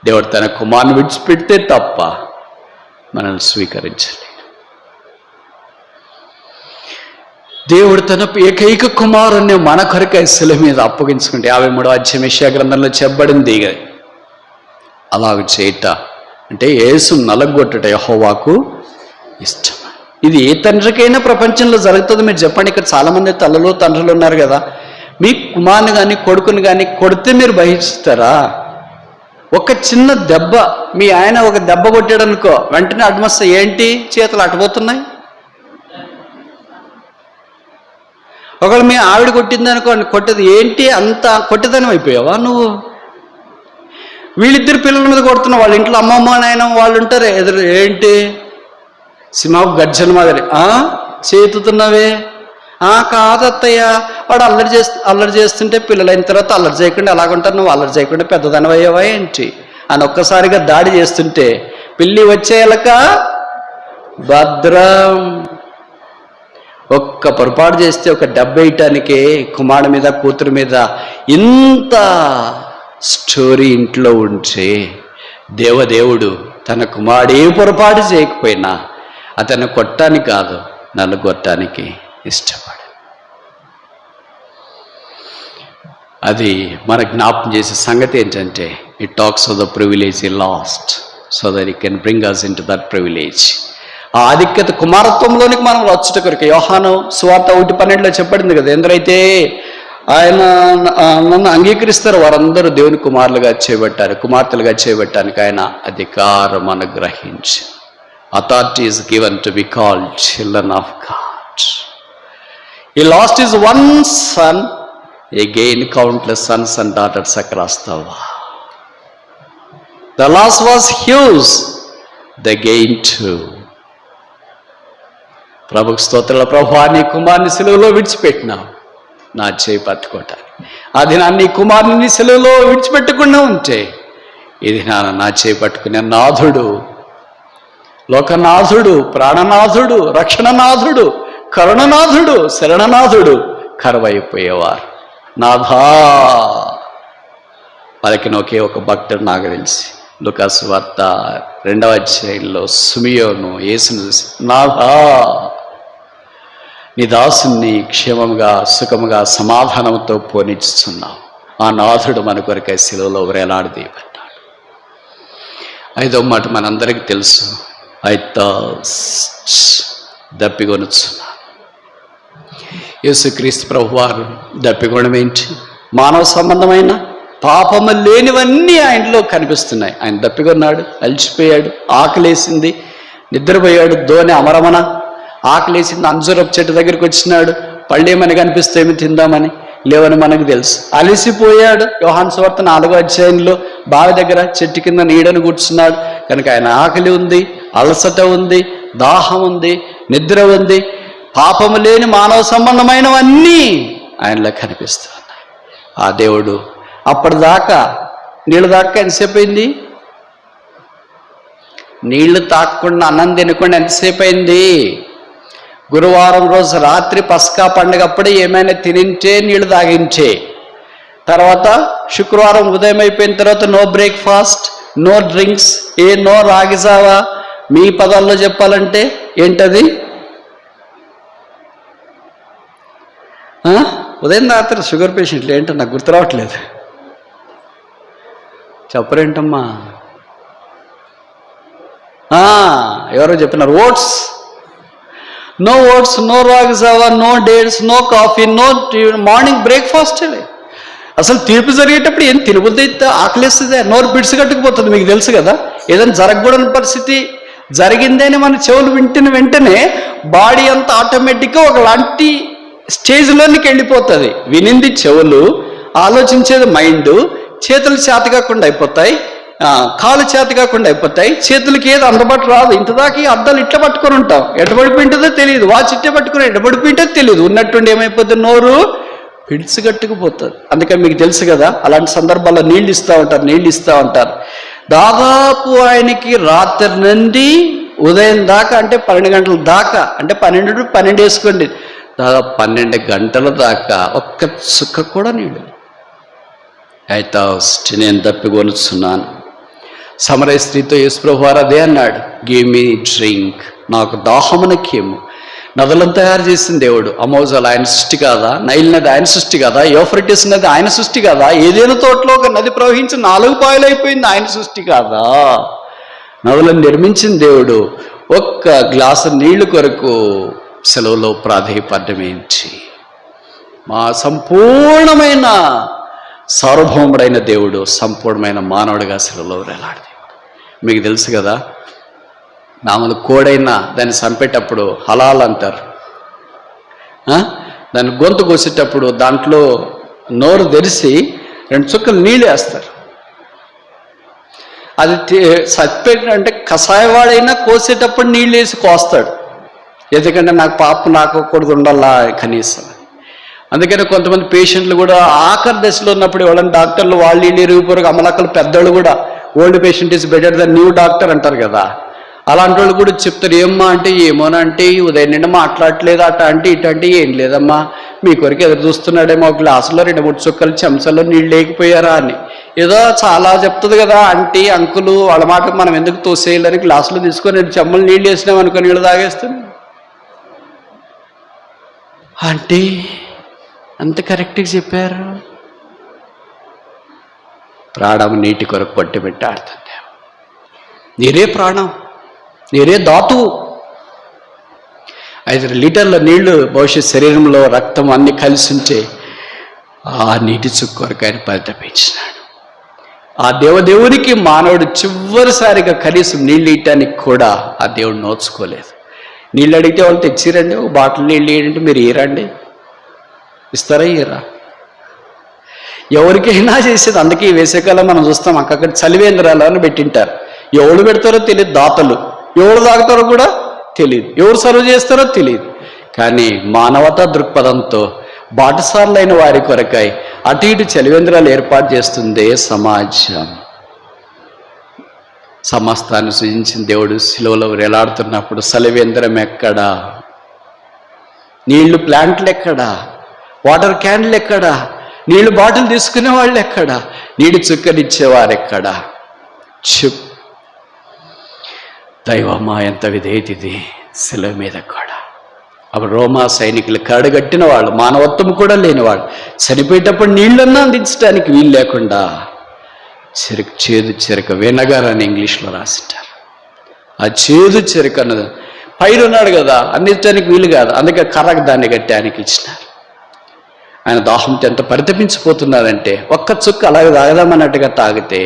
దేవుడు తన కుమారుని విడిచిపెడితే తప్ప మనల్ని స్వీకరించలేదు. దేవుడు తన ఏకైక కుమారుణ్ణి మన కొరకై శిలువ మీద అప్పగించుకుంటే 53వ అధ్యాయం యెషయా గ్రంథంలో చెప్పబడింది. అలాగ చేయట అంటే యేసు నలగొట్టట యెహోవాకు ఇష్టం. ఇది ఏ తండ్రికైనా ప్రపంచంలో జరుగుతుంది. మీరు చెప్పండి, ఇక్కడ చాలామంది తల్లులు తండ్రులు ఉన్నారు కదా, మీ కుమారుని కానీ కొడుకుని కానీ కొడితే మీరు భరిస్తారా? ఒక చిన్న దెబ్బ, మీ ఆయన ఒక దెబ్బ కొట్టాడు అనుకో, వెంటనే అడ్మస్త ఏంటి చేతులు అటుపోతున్నాయి. ఒకవేళ మీ ఆవిడ కొట్టింది అనుకోండి, కొట్టేది ఏంటి అంత కొట్టేదని అయిపోయావా నువ్వు? వీళ్ళిద్దరు పిల్లల మీద కొడుతున్నావు, వాళ్ళ ఇంట్లో అమ్మమ్మ నాయన వాళ్ళు ఉంటారే ఎదురు, ఏంటి సింహపు గర్జన మాదిరి చేతుతున్నావే? కాదత్తయ్య, వాడు అల్లరి చేస్తుంటే పిల్లలు అయిన తర్వాత అల్లరి చేయకుండా ఎలాగుంటారు, నువ్వు అల్లరి చేయకుండా పెద్దదనవయ్యావా ఏంటి అని ఒక్కసారిగా దాడి చేస్తుంటే, పిల్లి వచ్చేయాలక భద్రం. ఒక్క పొరపాటు చేస్తే ఒక దెబ్బ వేయటానికే కుమారుడి మీద కూతురు మీద ఇంత స్టోరీ ఇంట్లో ఉంటే, దేవదేవుడు తన కుమారుడు ఏ పొరపాటు చేయకపోయినా అతన్ని కొట్టడానికి కాదు, నన్ను కొట్టడానికి ఇష్టపడు. అది మన జ్ఞాపకం చేసే సంగతి ఏంటంటే, it talks of the privilege ఈ lost so that it can bring us in to that privilege. ఆ ఆధిక్యత కుమారత్వంలోనికి మనం వచ్చుట కొరకు యోహాను సువార్త 1:12లో చెప్పబడింది కదా, ఎందరైతే ఆయన నన్ను అంగీకరిస్తారు వారందరూ దేవుని కుమారులుగా చేయబట్టారు, కుమార్తెలుగా చేయబట్టానికి ఆయన అధికారం అనుగ్రహించి. Authority is given to be called children of God. He lost his one son, he gained countless sons and daughters across the world. The loss was huge, they gained too. ప్రభుకు స్తోత్రాల ప్రభువా, నీ కుమారుని సిలువలో విడిచిపెట్టినావు నా చేయి పట్టుకోవటానికి. అది నీ కుమారుని సిలువలో విడిచిపెట్టకుండా ఉంటే ఇది నా చేయి పట్టుకునే నాథుడు లోకనాథుడు, ప్రాణనాథుడు, రక్షణనాథుడు, కరుణనాథుడు, శరణనాథుడు కరువైపోయేవారు. నాథా పలికిన ఒకే ఒక భక్తుడు నాకు తెలిసి లూకాసు వార్త 2వ అధ్యాయంలో సిమియోను యేసును చూసి, నాథా నీ దాసుని క్షేమంగా సుఖముగా సమాధానంతో పోనిచ్చుతున్నావు. ఆ నాథుడు మన కొరకై శిలువలో వేలాడదీయబడ్డాడు. 5వ మాట మనందరికీ తెలుసు, దప్పికొనుచున్నాను. యేసుక్రీస్తు ప్రభువారు దప్పికొనడం ఏంటి? మానవ సంబంధమైన పాపము లేనివన్నీ ఆయనలో కనిపిస్తున్నాయి. ఆయన దప్పికొన్నాడు, అలసిపోయాడు, ఆకలేసింది, నిద్రపోయాడు, ధోని అమరమన ఆకలేసింది, అంజూరపు చెట్టు దగ్గరికి వచ్చినాడు, పళ్ళేమని కనిపిస్తేమి తిందామని లేవని మనకు తెలుసు. అలసిపోయాడు. యోహాను సువార్త 4వ అధ్యాయంలో బావి దగ్గర చెట్టు కింద నీడను కూర్చున్నాడు. కనుక ఆయన ఆకలి ఉంది, అలసట ఉంది, దాహం ఉంది, నిద్ర ఉంది. పాపము లేని మానవ సంబంధమైనవన్నీ ఆయనలో కనిపిస్తూ ఉన్నాయి. ఆ దేవుడు అప్పటిదాకా నీళ్ళు తాక్క ఎంతసేపు అయింది? నీళ్లు తాకకుండా అన్నం తినకుండా ఎంతసేపు అయింది? గురువారం రోజు రాత్రి పస్కా పండుగ అప్పుడే ఏమైనా తినించే నీళ్లు తాగించే. తర్వాత శుక్రవారం ఉదయం అయిపోయిన తర్వాత no breakfast, no drinks, no ragi java. మీ పదాల్లో చెప్పాలంటే ఏంటది? ఉదయం రాత్రి షుగర్ పేషెంట్లు ఏంటో నాకు గుర్తు రావట్లేదు. చెప్పరేంటమ్మా? ఎవరో చెప్పినారు, oats. No oats, no ragi java, no dates, no coffee, no morning breakfast. అసలు తీర్పు జరిగేటప్పుడు ఏం తినబుద్ధి అయితే ఆకలిస్తుంది, నోరు పిడిసి కట్టుకుపోతుంది. మీకు తెలుసు కదా, ఏదైనా జరగకూడని పరిస్థితి జరిగిందే అని మన చెవులు వింటున్న వెంటనే బాడీ అంతా ఆటోమేటిక్గా ఒకలాంటి స్టేజ్లోనికి వెళ్ళిపోతుంది. వినింది చెవులు, ఆలోచించేది మైండ్, చేతులు చేత కాకుండా అయిపోతాయి, కాలు చేత కాకుండా అయిపోతాయి, చేతులకి ఏది అందుబాటు రాదు. ఇంతదాకా ఈ అద్దాలు ఇట్లా పట్టుకొని ఉంటాం, ఎడబడిపోయింటుందో తెలియదు, వాచ్ ఇట్టే పట్టుకుని ఎడబడిపోయింటో తెలియదు, ఉన్నట్టుండి ఏమైపోతుంది, నోరు పిడిచిగట్టుకుపోతుంది. అందుకని మీకు తెలుసు కదా, అలాంటి సందర్భాల్లో నీళ్ళు ఇస్తూ ఉంటారు. దాదాపు ఆయనకి రాత్రి నుండి ఉదయం దాకా, అంటే 12 గంటల దాకా, అంటే 12 వేసుకోండి, దాదాపు 12 గంటల దాకా ఒక్క చుక్క కూడా నీళ్ళు. అయితే నేను తప్పికొనుచున్నాను. సమరయ స్త్రీతో యేసు ప్రభువారు అదే అన్నాడు, గివ్ మీ డ్రింక్, నాకు దాహమునకేమో. నదులను తయారు చేసిన దేవుడు. అమోజాలు ఆయన సృష్టి కాదా? నైల్ నది ఆయన సృష్టి కాదా? యూఫ్రటీస్ నది ఆయన సృష్టి కాదా? ఏదైనా తోటలో ఒక నది ప్రవహించి 4 పాయలు అయిపోయింది, ఆయన సృష్టి కాదా? నదులను నిర్మించిన దేవుడు ఒక్క గ్లాసు నీళ్లు కొరకు సెలవులో ప్రాధేయపడ్డం ఏంటి? మా సంపూర్ణమైన సార్వభౌముడైన దేవుడు సంపూర్ణమైన మానవుడిగా సెలవులో వేలాడేవాడు. మీకు తెలుసు కదా, మామూలు కోడైనా దాన్ని చంపేటప్పుడు హలాల్ అంటారు. దాన్ని గొంతు కోసేటప్పుడు దాంట్లో నోరు తెరిచి 2 చుక్కలు నీళ్ళు వేస్తారు. అది చంపేటంటే కషాయవాడైనా కోసేటప్పుడు నీళ్ళు వేసి కోస్తాడు. ఎందుకంటే నాకు పాపం నాకూడదు ఉండాలా కనీసం. అందుకని కొంతమంది పేషెంట్లు కూడా ఆఖరి దశలో ఉన్నప్పుడు ఎవరైనా డాక్టర్లు వాళ్ళు వీళ్ళు ఇరుగుపోరు, అమలక్కలు పెద్దోళ్ళు కూడా old patient is better than new doctor అంటారు కదా. అలాంటి వాళ్ళు కూడా చెప్తారు, ఏమ్మా అంటే ఏమోనంటే ఉదయం నిండా మాట్లాడట్లేదు, అట అంటే ఇట అంటే ఏం లేదమ్మా, మీ కొరకు ఎదురు చూస్తున్నాడేమో, ఒక గ్లాసులో 2-3 చుక్కలు చెంచాలో నీళ్ళు లేకపోయారా అని. ఏదో చాలా చెప్తుంది కదా ఆంటీ అంకులు, వాళ్ళ మాట మనం ఎందుకు తోసేయాలని గ్లాసులో తీసుకొని 2 చెమ్మలు నీళ్ళు వేసినాం అనుకో, నీళ్ళు తాగేస్తాను. ఆంటీ అంత కరెక్ట్గా చెప్పారు. ప్రాణం నీటి కొరకు పట్టుబెట్టి ఆడుతుంది. నీరే ప్రాణం, నీరే ధాతువు. 5 లీటర్ల నీళ్లు భవిష్యత్ శరీరంలో రక్తం అన్ని కలిసి ఉంటే ఆ నీటి చుక్క కొరకు ఆయన పరితపించినాడు. ఆ దేవదేవునికి మానవుడు చివరిసారిగా కనీసం నీళ్ళు ఇయటానికి కూడా ఆ దేవుడు నోచుకోలేదు. నీళ్ళు అడిగితే వాళ్ళు తెచ్చిరండి, ఒక బాటిల్ నీళ్ళు ఇయ్యండి, మీరు ఇయ్యరండి, ఇస్తారా ఇయ్యరా? ఎవరికైనా చేసేది. అందుకే ఈ వేసవికాలం మనం చూస్తాం, అక్కడ చలివేంద్రాలు అని పెట్టింటారు. ఎవరు పెడతారో తెలియదు, దాతలు ఎవరు తాగుతారో కూడా తెలియదు, ఎవరు సర్వ్ చేస్తారో తెలియదు. కానీ మానవతా దృక్పథంతో బాటసార్లైన వారి కొరకై అటు ఇటు చలివేంద్రాలు ఏర్పాటు చేస్తుంది సమాజం. సమస్తాన్ని సృజించిన దేవుడు శిలువలో వేలాడుతున్నప్పుడు సలివేంద్రం ఎక్కడా, నీళ్లు ప్లాంట్లు ఎక్కడా, వాటర్ క్యాన్లు ఎక్కడా, నీళ్లు బాటిల్ తీసుకునే వాళ్ళు ఎక్కడా, నీటి చుక్కనిచ్చేవారు ఎక్కడా? దైవమా ఎంత విధేయత ఇది! శిలువ మీద కూడా అప్పుడు రోమా సైనికులు కరడుగట్టిన వాళ్ళు, మానవత్వం కూడా లేనివాళ్ళు, చనిపోయేటప్పుడు నీళ్ళన్నా అందించడానికి వీలు లేకుండా చేదు చెరక, వినగర్ అని ఇంగ్లీష్లో రాసింటారు. ఆ చేదు చెరక అన్నది పైన ఉన్నాడు కదా, అందించడానికి వీలు కాదు, అందుకే కర్రకు దాన్ని కట్టి ఆయనకి ఇచ్చినారు. ఆయన దాహంతో ఎంత పరితపించిపోతున్నారంటే ఒక్క చుక్క అలాగే తాగదామన్నట్టుగా తాగితే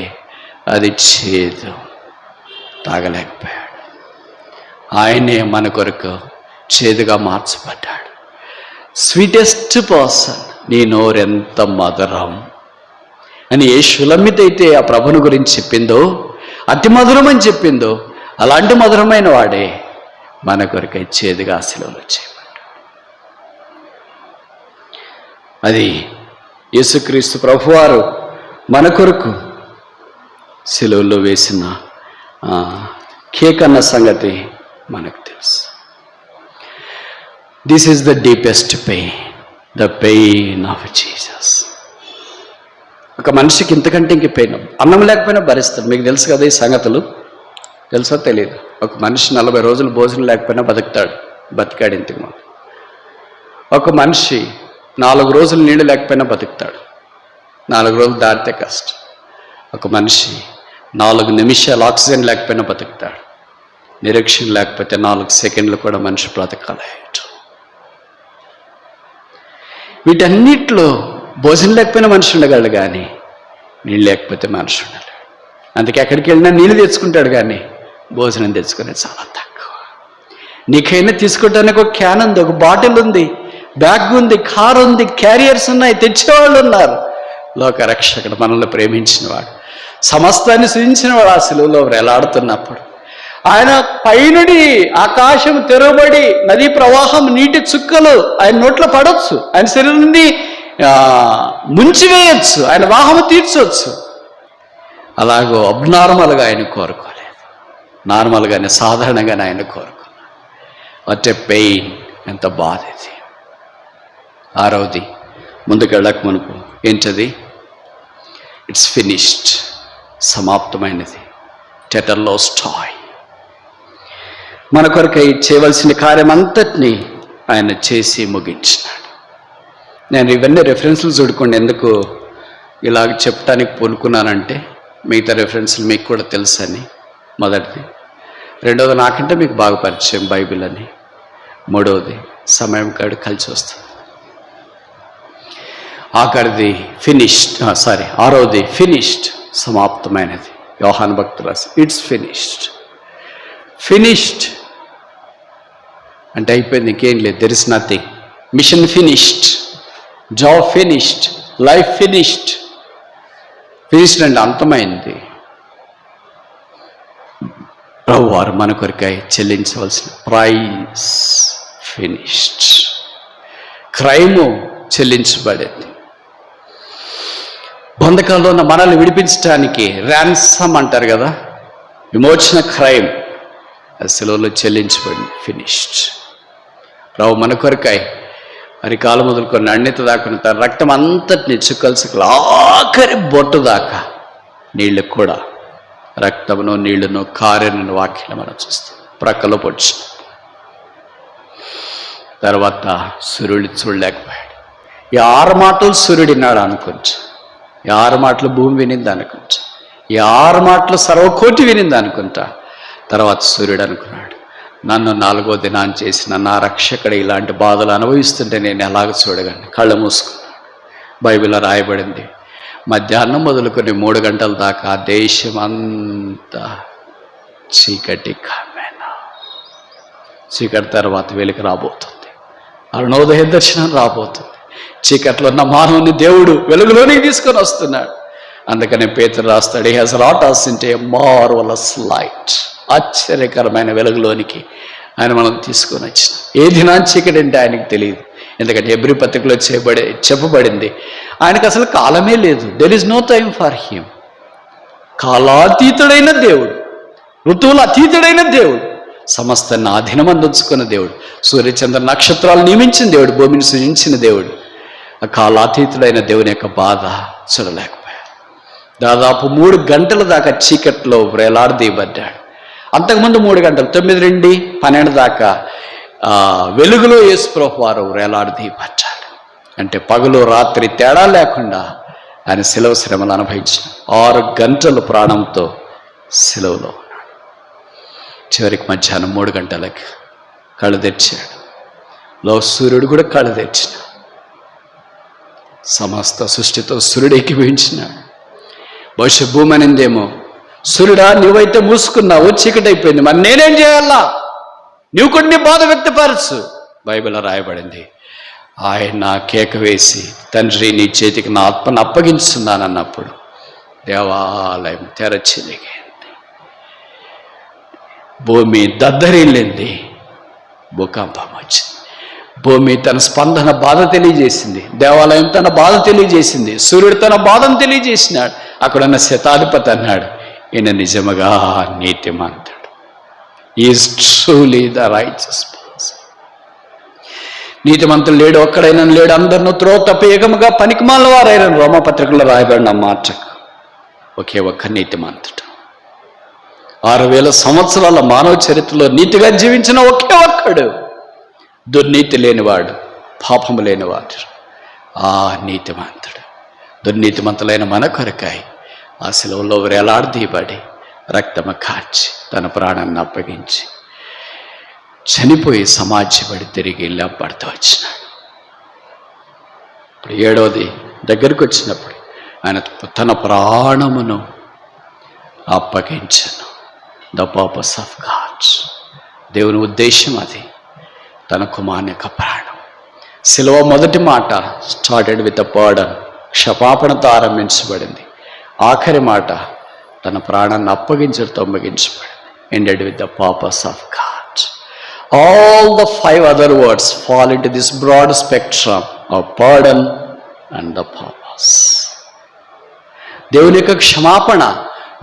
అది చేదు, తాగలేకపోయాడు. ఆయనే మన కొరకు చేదుగా మార్చబడ్డాడు. స్వీటెస్ట్ పర్సన్, నీ నోరెంత మధురం అని ఏ షులమ్మిత అయితే ఆ ప్రభుని గురించి చెప్పిందో, అతి మధురం అని చెప్పిందో, అలాంటి మధురమైన వాడే మన కొరకై చేదుగా శిలువలో చేయబడ్డాడు. అది యేసుక్రీస్తు ప్రభువారు మన కొరకు శిలువలో వేసిన కేక్ అన్న సంగతి మనకు తెలుసు. This is the deepest pain, the pain of Jesus. ఒక మనిషికి ఇంతకంటే ఇంక పెయిన్, అన్నం లేకపోయినా భరిస్తాడు. మీకు తెలుసు కదా ఈ సంగతులు, తెలుసో తెలియదు. ఒక మనిషి 40 రోజులు భోజనం లేకపోయినా బతికాడు ఇంతకు ముందు. ఒక మనిషి 4 రోజులు నీళ్ళు లేకపోయినా బతుకుతాడు, 4 రోజులు దాటితే కష్టం. ఒక మనిషి 4 నిమిషాలు ఆక్సిజన్ లేకపోయినా బతుకుతాడు. నిరీక్షణ లేకపోతే 4 సెకండ్లు కూడా మనిషి బ్రతకాలేడు. వీటన్నిటిలో భోజనం లేకపోయినా మనిషి ఉండగలడు, కానీ నీళ్ళు లేకపోతే మనిషి ఉండలేడు. అందుకే ఎక్కడికి వెళ్ళినా నీళ్ళు తెచ్చుకుంటాడు, కానీ భోజనం తెచ్చుకునేది చాలా తక్కువ. నీకైనా తీసుకోవడానికి ఒక క్యాన్ ఉంది, ఒక బాటిల్ ఉంది, బ్యాగ్ ఉంది, కారు ఉంది, క్యారియర్స్ ఉన్నాయి, తెచ్చేవాళ్ళు ఉన్నారు. లోక రక్షకుడు మనల్ని ప్రేమించిన వాడు, సమస్తాన్ని సృజించిన వాడు ఆ శిలువలో వేలాడుతున్నప్పుడు ఆయన పైనుడి ఆకాశం తెరవబడి నదీ ప్రవాహం, నీటి చుక్కలు ఆయన నోట్లో పడవచ్చు, ఆయన శరీరాన్ని ముంచివేయచ్చు, ఆయన దాహము తీర్చవచ్చు. అలాగో అబ్నార్మల్గా ఆయన కోరుకోలేదు, నార్మల్గానే సాధారణంగానే ఆయన కోరుకున్నాడు. వాట్ ఎ పెయిన్, ఎంత బాధ ఇది. 6వది ముందుకెళ్ళక మునుపు ఏంటది? It's finished, సమాప్తమైనది. టెటర్లోస్టాయ్, మన కొరకై చేయవలసిన కార్యం అంతటినీ ఆయన చేసి ముగించినాడు. నేను ఇవన్నీ రెఫరెన్స్లు చూడుకోండి, ఎందుకు ఇలాగ చెప్పడానికి పూనుకున్నానంటే మిగతా రెఫరెన్స్లు మీకు కూడా తెలుసని. మొదటిది. రెండవది నాకంటే మీకు బాగా పరిచయం బైబిల్ అని. మూడవది సమయం కాడు కలిసి వస్తుంది. ఆఖరిది ఫినిష్డ్, 6వది ఫినిష్డ్, సమాప్తమైనది. యోహాను భక్తుడు రాసి ఇట్స్ ఫినిష్డ్ అంటే అయిపోయింది, ఇంకేం లేదు. There is nothing. Mission finished, job finished, life finished. Finished అంటే అంతమైంది. ప్రభు వారు మన కొరకై చెల్లించవలసిన ప్రైస్ ఫినిష్డ్. క్రైము చెల్లించబడేది. బంధకాల్లో ఉన్న మనల్ని విడిపించడానికి ర్యాన్సమ్ అంటారు కదా, విమోచన క్రైమ్ శిలువలో చెల్లించబడింది, ఫినిష్డ్. ప్రభు మన కొరకై మరి కాలు మొదలుకొని అన్నిత దాకా తన రక్తం అంతటిని చుక్కలు ఆఖరి బొట్టు దాకా నీళ్ళు కూడా రక్తమును నీళ్లను కారెను వాక్యం మనం చూస్తాం. ప్రక్కలో పొడిచి తర్వాత సూర్యుడు చూడలేకపోయాడు. ఈ 6 మాటలు సూర్యుడిన్నాడు అనుకుంటా, ఈ 6 మాటలు భూమి వినింది అనుకుంటా, ఈ 6 మాటలు సర్వకోటి వినింది అనుకుంటా. తర్వాత సూర్యుడు అనుకున్నాడు, నన్ను 4వ దినాన్ని చేసిన నా రక్షకుడు ఇలాంటి బాధలు అనుభవిస్తుంటే నేను ఎలాగ చూడగలను? కళ్ళు మూసుకున్నాడు. బైబిల్లో రాయబడింది, మధ్యాహ్నం మొదలుకొని 3 గంటల దాకా దేశం అంతా చీకటి కమ్మెను. చీకటి తర్వాత వెలుగు రాబోతుంది, అరుణోదయ దర్శనం రాబోతుంది. చీకట్లో ఉన్న మానవుని దేవుడు వెలుగులోనికి తీసుకొని వస్తున్నాడు. అందుకనే పేతురు రాస్తాడు, he has brought us into a marvelous light. ఆశ్చర్యకరమైన వెలుగులోనికి ఆయన మనం తీసుకొని వచ్చిన. ఏ దినాన్ని చీకటి అంటే ఆయనకు తెలియదు, ఎందుకంటే హెబ్రీ పత్రికలో చెప్పబడింది ఆయనకు అసలు కాలమే లేదు. There is no time for him. కాలాతీతుడైన దేవుడు, ఋతువుల అతీతుడైన దేవుడు, సమస్తాన్ని ఆధీనమందుకున్న దేవుడు, సూర్యచంద్ర నక్షత్రాలు నియమించిన దేవుడు, భూమిని సృజించిన దేవుడు, ఆ కాలాతీతుడైన దేవుని యొక్క బాధ చూడలేకపోయాడు. దాదాపు 3 గంటల దాకా చీకట్లో వేలాడదీయబడ్డాడు. అంతకుముందు 3 గంటలు 9 నుండి 12 దాకా వెలుగులో యేసుప్రభు వారు వేలాడదీయబడ్డాడు. అంటే పగలు రాత్రి తేడా లేకుండా ఆయన శిలువ శ్రమలు అనుభవించిన 6 గంటలు ప్రాణంతో శిలువలో ఉన్నాడు. చివరికి మధ్యాహ్నం 3 గంటలకి కళ్ళు తెరిచాడు. సూర్యుడు కూడా కళ్ళు తెరిచినాడు. సమస్త సృష్టితో సూర్యుడు ఏకీభవించినాడు. బహుశా భూమి అనిందేమో, సూర్యుడా నీవైతే మూసుకున్నావు, చీకటి అయిపోయింది, మరి నేనేం చేయాలా, నీవు కూడా నీ బాధ వ్యక్తపరచు. బైబిల్లో రాయబడింది, ఆయన కేక వేసి తండ్రి నీ చేతికి నా ఆత్మను అప్పగించున్నానన్నప్పుడు దేవాలయం తెరచిలిగింది, భూమి దద్దరిల్లింది, భూకంపం వచ్చింది. భూమి తన స్పందన బాధ తెలియజేసింది, దేవాలయం తన బాధ తెలియజేసింది, సూర్యుడు తన బాధను తెలియజేసినాడు. అక్కడున్న శతాధిపతి అన్నాడు, ఈయన నిజముగా నీతిమంతుడు, is truly the righteous person. నీతిమంతులు లేడు, ఒక్కడైనా లేడు, అందరినూ త్రోవ తప్పి ఏకముగా పనికిమాలిన వారైన రోమపత్రికలో రాయబడిన మాటకు ఒకే ఒక్క నీతిమంతుడు. 6000 సంవత్సరాల మానవ చరిత్రలో నీతిగా జీవించిన ఒకే ఒక్కడు, దుర్నీతి లేనివాడు, పాపము లేనివాడు, ఆ నీతిమంతుడు. దుర్నీతిమంతులైన మన కొరకాయి ఆ శిలువలో వేలాడదీయబడి రక్తము కార్చి తన ప్రాణాన్ని అప్పగించి చనిపోయి సమాధిపడి తిరిగి లేపబడుతూ వచ్చినాడు. ఇప్పుడు 7వది దగ్గరికి వచ్చినప్పుడు ఆయన తన ప్రాణమును అప్పగించను. ద పర్పస్ ఆఫ్ గాడ్, దేవుని ఉద్దేశం అది, తన కుమారుని యొక్క ప్రాణం. శిలువ మొదటి మాట స్టార్టెడ్ విత్ అ పర్డన్, క్షమాపణతో ఆరంభించబడింది. ఆఖరి మాట తన ప్రాణాన్ని అప్పగించడంతో ముగించబడింది. Ended with the purpose of God. All the 5 other words fall into this broad spectrum of pardon and the purpose. దేవుని యొక్క క్షమాపణ,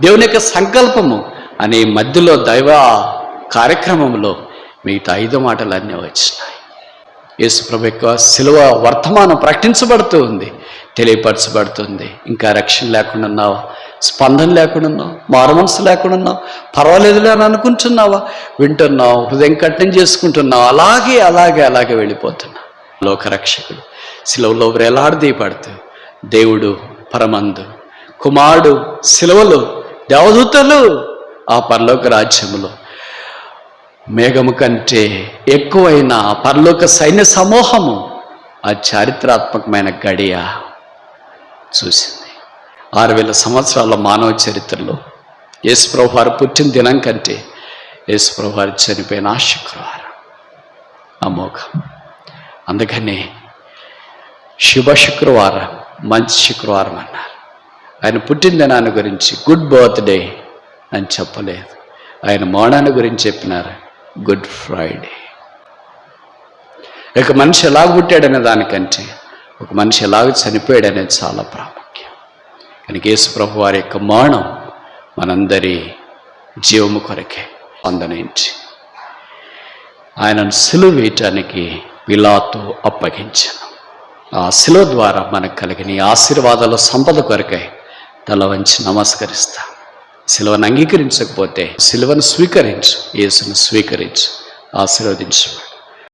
దేవుని యొక్క సంకల్పము అనే మధ్యలో దైవ కార్యక్రమంలో మిగతా 5 మాటలన్నీ వచ్చినాయి. యేసు ప్రభు యొక్క శిలువ వర్తమానం ప్రకటించబడుతూ ఉంది, తెలియపరచబడుతుంది. ఇంకా రక్షణ లేకుండా ఉన్నావా, స్పందన లేకుండా ఉన్నావు, మారుమనసు లేకుండా ఉన్నావు, పర్వాలేదులే అని అనుకుంటున్నావా, వింటున్నావు, హృదయం కఠినం చేసుకుంటున్నావు, అలాగే అలాగే అలాగే వెళ్ళిపోతున్నావు. లోకరక్షకుడు శిలువలో వేలాడదీయబడుతూ, దేవుడు పరమందు, కుమారుడు శిలువలో, దేవదూతలు ఆ పరలోక రాజ్యములో, మేఘము కంటే ఎక్కువైన పరలోక సైన్య సమూహము ఆ చారిత్రాత్మకమైన గడియ చూసింది. 6000 సంవత్సరాల మానవ చరిత్రలో యేసుప్రభు వారు పుట్టిన దినం కంటే యేసుప్రభు వారు చనిపోయిన ఆ శుక్రవారం అమోఘం. అందుకని శుభ శుక్రవారం, మంచి శుక్రవారం అన్నారు. ఆయన పుట్టిన దినాన్ని గురించి గుడ్ బర్త్డే అని చెప్పలేదు, ఆయన మరణాన్ని గురించి చెప్పినారు, గుడ్ ఫ్రైడే. ఒక మనిషి ఎలాగ పుట్టాడనే దానికంటే ఒక మనిషి ఎలాగ చనిపోయాడనేది చాలా ప్రాముఖ్యం. కనుక యేసు ప్రభు వారి యొక్క మరణం మనందరి జీవము కొరకే స్పందనించి ఆయనను సిలువ వేయటానికి పిలాతు అప్పగించాను. ఆ సిలువ ద్వారా మనకు కలిగిన ఈ ఆశీర్వాదాల సంపద కొరకై తల వంచి నమస్కరిస్తాం. సిలువను అంగీకరించకపోతే సిలువను స్వీకరించు, యేసును స్వీకరించు, ఆశీర్వదించు.